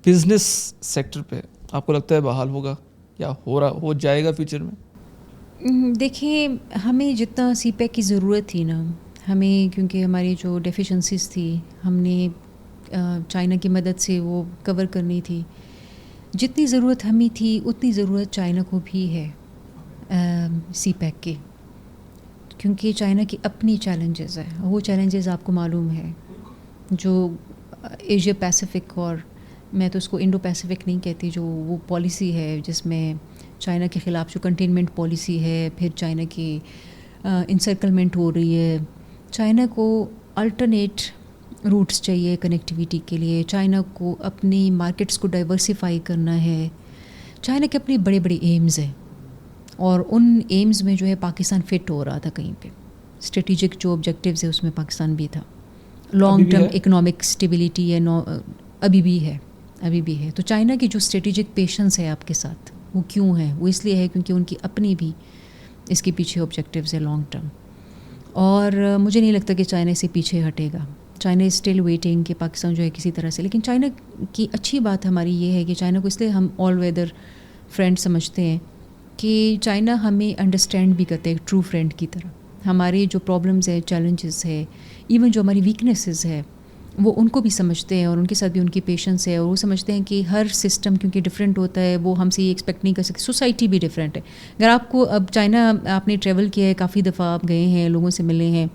S2: business sector پہ آپ کو لگتا ہے بحال ہوگا یا ہو جائے گا فیوچر میں؟
S1: دیکھیں, ہمیں جتنا CPEC کی ضرورت تھی نا, ہمیں کیونکہ ہماری جو ڈیفیشنسیز تھی ہم نے چائنا کی مدد سے وہ کور کرنی تھی. جتنی ضرورت ہمیں تھی اتنی ضرورت چائنا کو بھی ہے CPEC کی, کیونکہ چائنا کی اپنی چیلنجز ہیں. وہ چیلنجز آپ کو معلوم ہے جو ایشیا پیسیفک, اور میں تو اس کو انڈو پیسیفک نہیں کہتی, جو وہ پالیسی ہے جس میں چائنا کے خلاف جو کنٹینمنٹ پالیسی ہے, پھر چائنا کی انسرکلمنٹ ہو رہی ہے. چائنا کو الٹرنیٹ روٹس چاہیے کنیکٹیویٹی کے لیے, چائنا کو اپنی مارکیٹس کو ڈائیورسیفائی کرنا ہے. چائنا کے اپنے بڑے بڑے ایمز ہیں, اور ان ایمز میں جو ہے پاکستان فٹ ہو رہا تھا کہیں پہ. اسٹریٹجک جو آبجیکٹیوز ہے اس میں پاکستان بھی تھا. لانگ ٹرم اکنامک اسٹیبلٹی ہے, ابھی بھی ہے. تو چائنا کی جو اسٹریٹجک پیشنس ہے آپ کے ساتھ وہ کیوں ہے؟ وہ اس لیے ہے کیونکہ ان کی اپنی بھی اس کے پیچھے آبجیکٹیوز ہے لانگ ٹرم, اور مجھے نہیں لگتا کہ چائنا اسے پیچھے ہٹے گا. چائنا از اسٹل ویٹنگ کہ پاکستان جو ہے کسی طرح سے. لیکن چائنا کی اچھی بات ہماری یہ ہے کہ چائنا کو اس لیے ہم آل ویدر فرینڈ سمجھتے ہیں کہ چائنا ہمیں انڈرسٹینڈ بھی کرتے ہیں ایک ٹرو فرینڈ کی طرح. ہمارے جو پرابلمز ہے، چیلنجز ہے، ایون جو ہماری ویکنیسز ہے وہ ان کو بھی سمجھتے ہیں اور ان کے ساتھ بھی ان کی پیشنس ہے. اور وہ سمجھتے ہیں کہ ہر سسٹم کیونکہ ڈفرینٹ ہوتا ہے، وہ ہم سے یہ ایکسپیکٹ نہیں کر سکتے. سوسائٹی بھی ڈفرینٹ ہے. اگر آپ کو اب چائنا آپ نے ٹریول کیا ہے، کافی دفعہ آپ گئے ہیں، لوگوں سے ملے ہیں.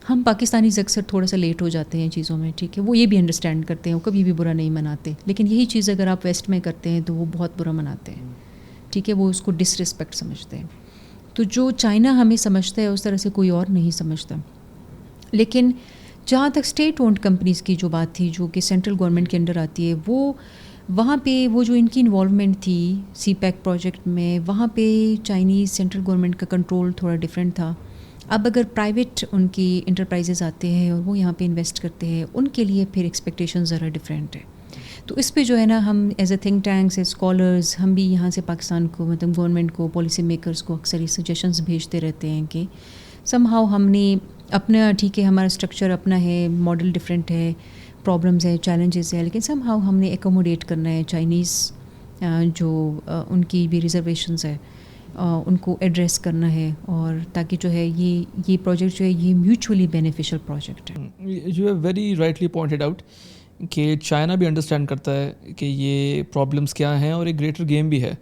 S1: ہم پاکستانیز اکثر تھوڑا سا لیٹ ہو جاتے ہیں چیزوں میں، ٹھیک ہے، وہ یہ بھی انڈرسٹینڈ کرتے ہیں، وہ کبھی بھی برا نہیں مناتے. لیکن یہی چیز اگر آپ ویسٹ میں کرتے ہیں تو وہ بہت برا مناتے ہیں، ٹھیک ہے، وہ اس کو ڈس رسپیکٹ سمجھتے ہیں. تو جو چائنا ہمیں سمجھتا ہے اس طرح سے کوئی اور نہیں سمجھتا. لیکن جہاں تک اسٹیٹ اونڈ کمپنیز کی جو بات تھی جو کہ سینٹرل گورنمنٹ کے انڈر آتی ہے، وہ وہاں پہ وہ جو ان کی انوالومنٹ تھی سی پیک پروجیکٹ میں، وہاں پہ چائنیز سینٹرل گورنمنٹ کا کنٹرول تھوڑا ڈفرینٹ تھا. اب اگر پرائیویٹ ان کی انٹرپرائزز آتے ہیں اور وہ یہاں پہ انویسٹ کرتے ہیں، ان کے لیے پھر ایکسپیکٹیشن ذرا ڈفرینٹ ہے. تو اس پہ جو ہے نا ہم as a think tanks, as scholars, ہم بھی یہاں سے پاکستان کو مطلب گورنمنٹ کو، پالیسی میکرز کو اکثر یہ سجیشنز بھیجتے رہتے ہیں کہ سم ہاؤ ہم نے اپنا، ٹھیک ہے ہمارا اسٹرکچر اپنا ہے، ماڈل ڈفرینٹ ہے، پرابلمز ہے، چیلنجز ہے، لیکن سم ہاؤ ہم نے ایکوموڈیٹ کرنا ہے چائنیز جو ان کی بھی ریزرویشنز ہے ان کو ایڈریس کرنا ہے، اور تاکہ جو ہے یہ پروجیکٹ جو ہے یہ میوچولی بینیفیشل پروجیکٹ ہے.
S2: You have very rightly pointed out کہ چائنا بھی انڈرسٹینڈ کرتا ہے کہ یہ پرابلمس کیا ہیں اور ایک گریٹر گیم بھی ہے.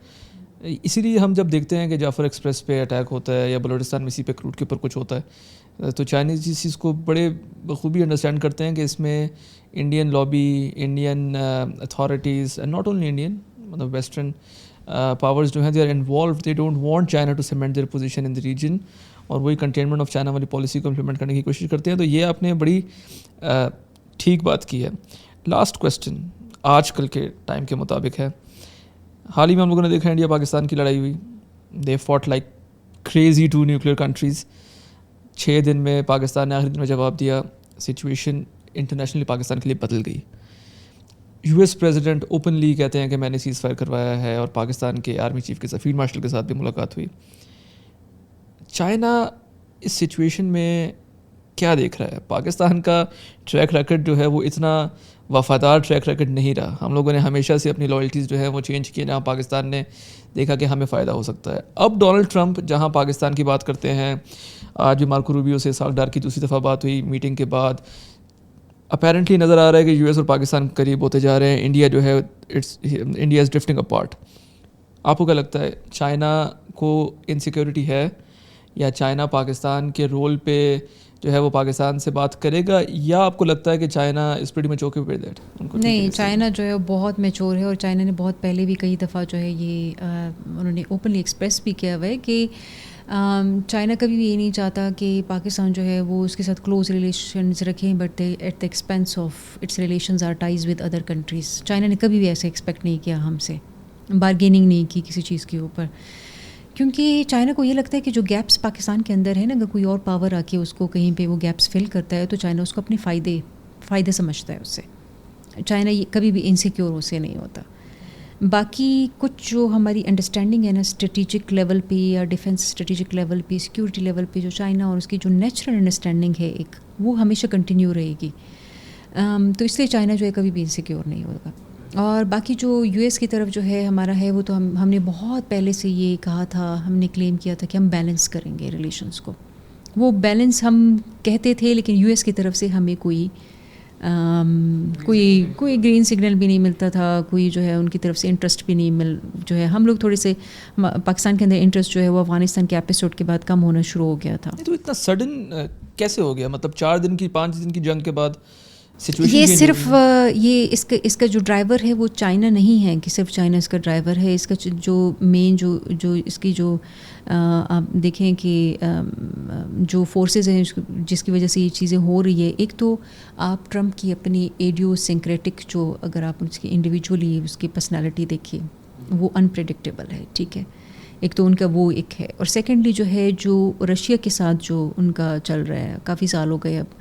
S2: اسی لیے ہم جب دیکھتے ہیں کہ جعفر ایکسپریس پہ اٹیک ہوتا ہے یا بلوچستان میں سی پیک روٹ کے اوپر کچھ ہوتا ہے، تو چائنیز اس چیز کو بڑے بخوبی انڈرسٹینڈ کرتے ہیں کہ اس میں Indian lobby, Indian authorities, and not only Indian, مطلب ویسٹرن پاورز جو ہیں they are involved, they don't want China to cement their position in the region, اور وہی کنٹینمنٹ آف چائنا والی پالیسی کو امپلیمنٹ کرنے کی کوشش کرتے ہیں. تو یہ آپ نے بڑی ٹھیک بات کی ہے. لاسٹ کویسچن آج کل کے ٹائم کے مطابق ہے. حال ہی میں ہم لوگوں نے دیکھا انڈیا پاکستان کی لڑائی ہوئی، they fought like crazy two nuclear countries. 6 دن میں پاکستان نے آخری دن میں جواب دیا، سچویشن انٹرنیشنلی پاکستان کے لیے بدل گئی. یو ایس پریزیڈنٹ اوپنلی کہتے ہیں کہ میں نے سیز فائر کروایا ہے، اور پاکستان کے آرمی چیف کے ساتھ، فیلڈ مارشل کے ساتھ بھی ملاقات ہوئی. چائنا اس سچویشن میں کیا دیکھ رہا ہے؟ پاکستان کا ٹریک ریکرڈ جو ہے وہ اتنا وفادار ٹریک ریکرڈ نہیں رہا. ہم لوگوں نے ہمیشہ سے اپنی لائلٹیز جو ہے وہ چینج کی، جہاں پاکستان نے دیکھا کہ ہمیں فائدہ ہو سکتا ہے. اب ڈونلڈ ٹرمپ جہاں پاکستان کی بات کرتے ہیں، آج بھی مارکو روبیو سے اسحاق ڈار کی دوسری دفعہ بات ہوئی میٹنگ کے بعد، اپیرنٹلی نظر آ رہا ہے کہ یو ایس اور پاکستان قریب ہوتے جا رہے ہیں. انڈیا جو ہے انڈیا از ڈرفٹنگ اپارٹ. آپ کو کیا لگتا ہے چائنا کو انسیکیورٹی ہے، یا چائنا پاکستان کے رول پہ جو ہے وہ پاکستان سے بات کرے گا، یا آپ کو لگتا ہے کہ China is pretty much okay with that?
S1: نہیں، چائنا جو ہے بہت میچور ہے، اور چائنا نے بہت پہلے بھی کئی دفعہ جو ہے یہ انہوں نے اوپنلی ایکسپریس بھی کیا ہوا ہے کہ چائنا کبھی بھی یہ نہیں چاہتا کہ پاکستان جو ہے وہ اس کے ساتھ کلوز ریلیشنز رکھیں، but at the expense of its relations or ties with other countries. China نے کبھی بھی ایسے ایکسپیکٹ نہیں کیا ہم سے، بارگیننگ نہیں کی کسی چیز کے اوپر، کیونکہ چائنا کو یہ لگتا ہے کہ جو گیپس پاکستان کے اندر ہے نا، اگر کوئی اور پاور آ کے اس کو کہیں پہ وہ گیپس فل کرتا ہے تو چائنا اس کو اپنے فائدے سمجھتا ہے اس سے. چائنا یہ کبھی بھی انسیکیور اس سے نہیں ہوتا. باقی کچھ جو ہماری انڈرسٹینڈنگ ہے نا اسٹریٹجک لیول پہ یا ڈیفینس اسٹریٹجک لیول پہ، سیکورٹی لیول پہ، جو چائنا اور اس کی جو نیچرل انڈرسٹینڈنگ ہے ایک، وہ ہمیشہ کنٹینیو رہے گی. تو اس لیے چائنا جو ہے کبھی بھی انسیکیور نہیں ہوگا. اور باقی جو یو ایس کی طرف جو ہے ہمارا ہے، وہ تو ہم نے بہت پہلے سے یہ کہا تھا، ہم نے کلیم کیا تھا کہ ہم بیلنس کریں گے ریلیشنس کو. وہ بیلنس ہم کہتے تھے، لیکن یو ایس کی طرف سے ہمیں کوئی گرین سگنل بھی نہیں ملتا تھا، کوئی جو ہے ان کی طرف سے انٹرسٹ بھی نہیں جو ہے ہم لوگ تھوڑے سے پاکستان کے اندر انٹرسٹ جو ہے وہ افغانستان کے ایپیسوڈ کے بعد کم ہونا شروع ہو گیا تھا.
S2: تو اتنا سڈن کیسے ہو گیا؟ مطلب 4 دن کی 5 دن کی جنگ کے بعد
S1: یہ صرف یہ اس کا جو ڈرائیور ہے وہ چائنا نہیں ہے کہ صرف چائنا اس کا ڈرائیور ہے. اس کا جو مین جو اس کی جو آپ دیکھیں کہ جو فورسز ہیں جس کی وجہ سے یہ چیزیں ہو رہی ہے، ایک تو آپ ٹرمپ کی اپنی ایڈیو سنکریٹک جو اگر آپ اس کی انڈیویجولی اس کی پرسنالٹی دیکھیے وہ انپریڈکٹیبل ہے، ٹھیک ہے، ایک تو ان کا وہ ایک ہے. اور سیکنڈلی جو ہے جو رشیا کے ساتھ جو ان کا چل رہا ہے، کافی سال ہو گئے اب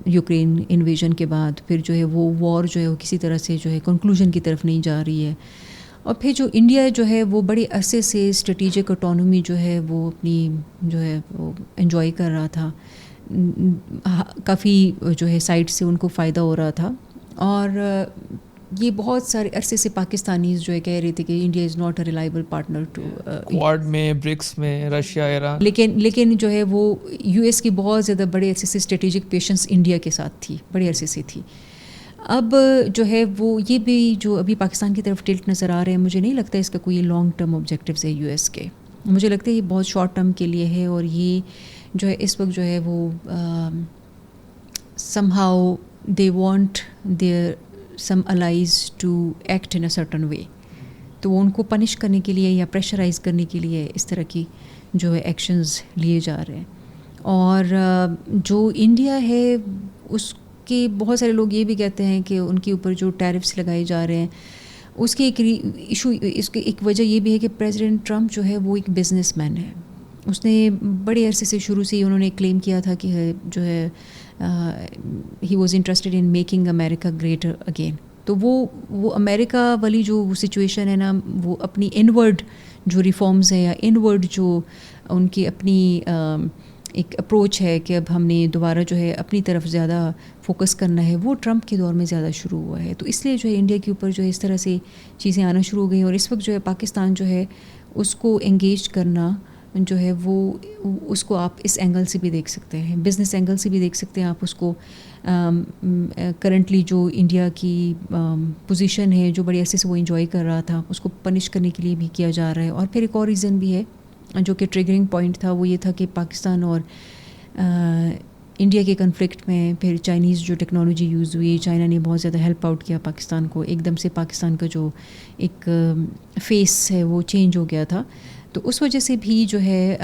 S1: یوکرین انویژن کے بعد، پھر جو ہے وہ وار جو ہے وہ کسی طرح سے جو ہے کنکلوژن کی طرف نہیں جا رہی ہے. اور پھر جو انڈیا جو ہے وہ بڑے عرصے سے اسٹریٹجک اٹانومی جو ہے وہ اپنی جو ہے وہ انجوائے کر رہا تھا، کافی جو ہے سائڈ سے ان کو فائدہ ہو رہا تھا. اور یہ بہت سارے عرصے سے پاکستانیز جو ہے کہہ رہے تھے کہ India is not a reliable partner to
S2: Quad میں، برکس میں، رشیا، ایران،
S1: لیکن جو ہے وہ یو ایس کی بہت زیادہ بڑے عرصے سے اسٹریٹجک پیشنس انڈیا کے ساتھ تھی، بڑے عرصے سے تھی. اب جو ہے وہ یہ بھی جو ابھی پاکستان کی طرف ٹلٹ نظر آ رہے ہیں، مجھے نہیں لگتا اس کا کوئی لانگ ٹرم آبجیکٹیوز ہے یو ایس کے. مجھے لگتا ہے یہ بہت شارٹ ٹرم کے لیے ہے، اور یہ جو ہے اس وقت جو ہے وہ somehow they want their some allies to act in a certain way. تو وہ ان کو پنش کرنے کے لیے یا پریشرائز کرنے کے لیے اس طرح کی جو ہے ایکشنز لیے جا رہے ہیں. اور جو انڈیا ہے اس کے بہت سارے لوگ یہ بھی کہتے ہیں کہ ان کے اوپر جو ٹیرفس لگائے جا رہے ہیں اس کی ایک ایشو، اس کی ایک وجہ یہ بھی ہے کہ پریزیڈنٹ ٹرمپ جو ہے وہ ایک بزنس مین ہے. اس نے بڑے عرصے سے شروع سے ہی انہوں نے کلیم کیا تھا کہ جو ہے he was interested in making America greater again. تو وہ امریکہ والی جو سچویشن ہے نا، وہ اپنی انورڈ جو ریفارمز ہیں یا انورڈ جو ان کی اپنی ایک اپروچ ہے کہ اب ہم نے دوبارہ جو ہے اپنی طرف زیادہ فوکس کرنا ہے، وہ ٹرمپ کے دور میں زیادہ شروع ہوا ہے. تو اس لیے جو ہے انڈیا کے اوپر جو ہے اس طرح سے چیزیں آنا شروع ہو گئی. اور اس وقت جو ہے پاکستان جو ہے اس کو انگیج کرنا جو ہے وہ اس کو آپ اس اینگل سے بھی دیکھ سکتے ہیں، بزنس اینگل سے بھی دیکھ سکتے ہیں آپ اس کو. کرنٹلی جو انڈیا کی پوزیشن ہے جو بڑے عرصے سے وہ انجوائے کر رہا تھا، اس کو پنش کرنے کے لیے بھی کیا جا رہا ہے. اور پھر ایک اور ریزن بھی ہے جو کہ ٹریگرنگ پوائنٹ تھا، وہ یہ تھا کہ پاکستان اور انڈیا کے کنفلکٹ میں پھر چائنیز جو ٹیکنالوجی یوز ہوئی، چائنا نے بہت زیادہ ہیلپ آؤٹ کیا پاکستان کو. ایک دم سے پاکستان کا جو ایک فیس ہے وہ چینج ہو گیا تھا. تو اس وجہ سے بھی جو ہے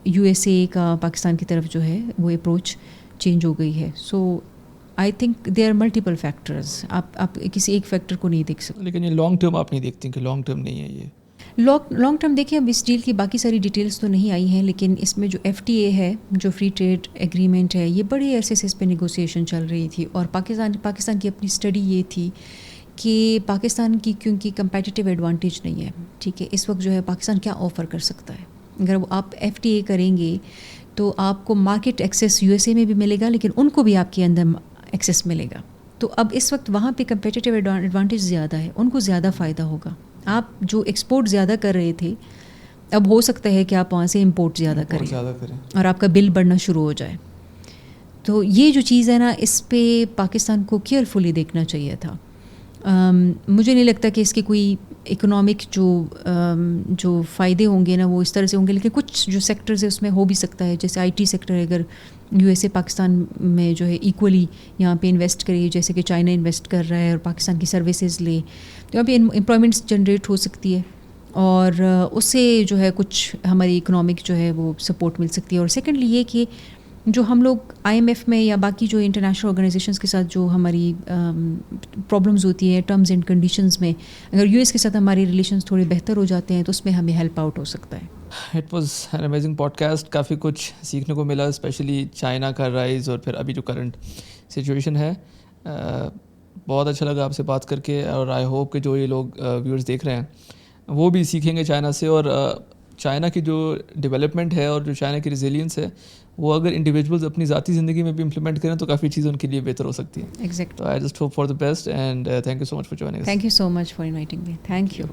S1: یو ایس اے کا پاکستان کی طرف جو ہے وہ اپروچ چینج ہو گئی ہے. So I think they are multiple factors, آپ کسی ایک فیکٹر کو نہیں دیکھ سکتے.
S2: لیکن یہ لانگ ٹرم آپ نہیں دیکھتی کہ لانگ ٹرم نہیں ہے یہ؟
S1: لانگ ٹرم دیکھیں، اب اس ڈیل کی باقی ساری ڈیٹیلز تو نہیں آئی ہیں، لیکن اس میں جو ایف ٹی اے ہے، جو فری ٹریڈ ایگریمنٹ ہے، یہ بڑے عرصے سے اس پہ نیگوسیشن چل رہی تھی. اور پاکستان کی اپنی اسٹڈی یہ تھی کہ پاکستان کی کیونکہ کمپیٹیٹیو ایڈوانٹیج نہیں ہے، ٹھیک ہے، اس وقت جو ہے پاکستان کیا آفر کر سکتا ہے. اگر وہ آپ ایف ٹی اے کریں گے تو آپ کو market access U S A میں بھی ملے گا، لیکن ان کو بھی آپ کے اندر ایکسیس ملے گا. تو اب اس وقت وہاں پہ کمپیٹیٹیو ایڈوانٹیج زیادہ ہے، ان کو زیادہ فائدہ ہوگا. آپ جو ایکسپورٹ زیادہ کر رہے تھے، اب ہو سکتا ہے کہ آپ وہاں سے امپورٹ زیادہ کریں اور آپ کا بل بڑھنا شروع ہو جائے. تو یہ جو چیز ہے نا، اس پہ پاکستان کو کیئرفلی دیکھنا چاہیے تھا. مجھے نہیں لگتا کہ اس کے کوئی اکنامک جو فائدے ہوں گے نا وہ اس طرح سے ہوں گے، لیکن کچھ جو سیکٹرز ہے اس میں ہو بھی سکتا ہے. جیسے آئی ٹی سیکٹر، اگر یو ایس اے پاکستان میں جو ہے ایکولی یہاں پہ انویسٹ کرے، جیسے کہ چائنا انویسٹ کر رہا ہے اور پاکستان کی سروسز لے، تو یہاں پہ امپلائمنٹس جنریٹ ہو سکتی ہے اور اس سے جو ہے کچھ ہماری اکنامک جو ہے وہ سپورٹ مل سکتی ہے. اور سیکنڈلی یہ کہ جو ہم لوگ آئی ایم ایف میں یا باقی جو انٹرنیشنل آرگنائزیشنس کے ساتھ جو ہماری پرابلمز ہوتی ہیں ٹرمز اینڈ کنڈیشنز میں، اگر یو ایس کے ساتھ ہمارے ریلیشنز تھوڑے بہتر ہو جاتے ہیں تو اس میں ہمیں ہیلپ آؤٹ ہو سکتا ہے.
S2: It was an amazing podcast. کافی کچھ سیکھنے کو ملا، اسپیشلی چائنا کا رائز اور پھر ابھی جو کرنٹ سچویشن ہے. بہت اچھا لگا آپ سے بات کر کے، اور آئی ہوپ کہ جو یہ لوگ ویورز دیکھ رہے ہیں وہ بھی سیکھیں گے چائنا سے. اور چائنا کی جو ڈیولپمنٹ ہے اور جو چائنا کی ریزیلینس ہے، وہ اگر انڈیویجولز اپنی ذاتی زندگی میں بھی امپلیمنٹ کریں تو کافی چیزیں ان کے لیے بہتر ہو سکتی ہیں.
S1: ایگزیکٹ.
S2: تو I just hope for the best and thank you so much for joining.
S1: Thank you so much for inviting me. Thank you.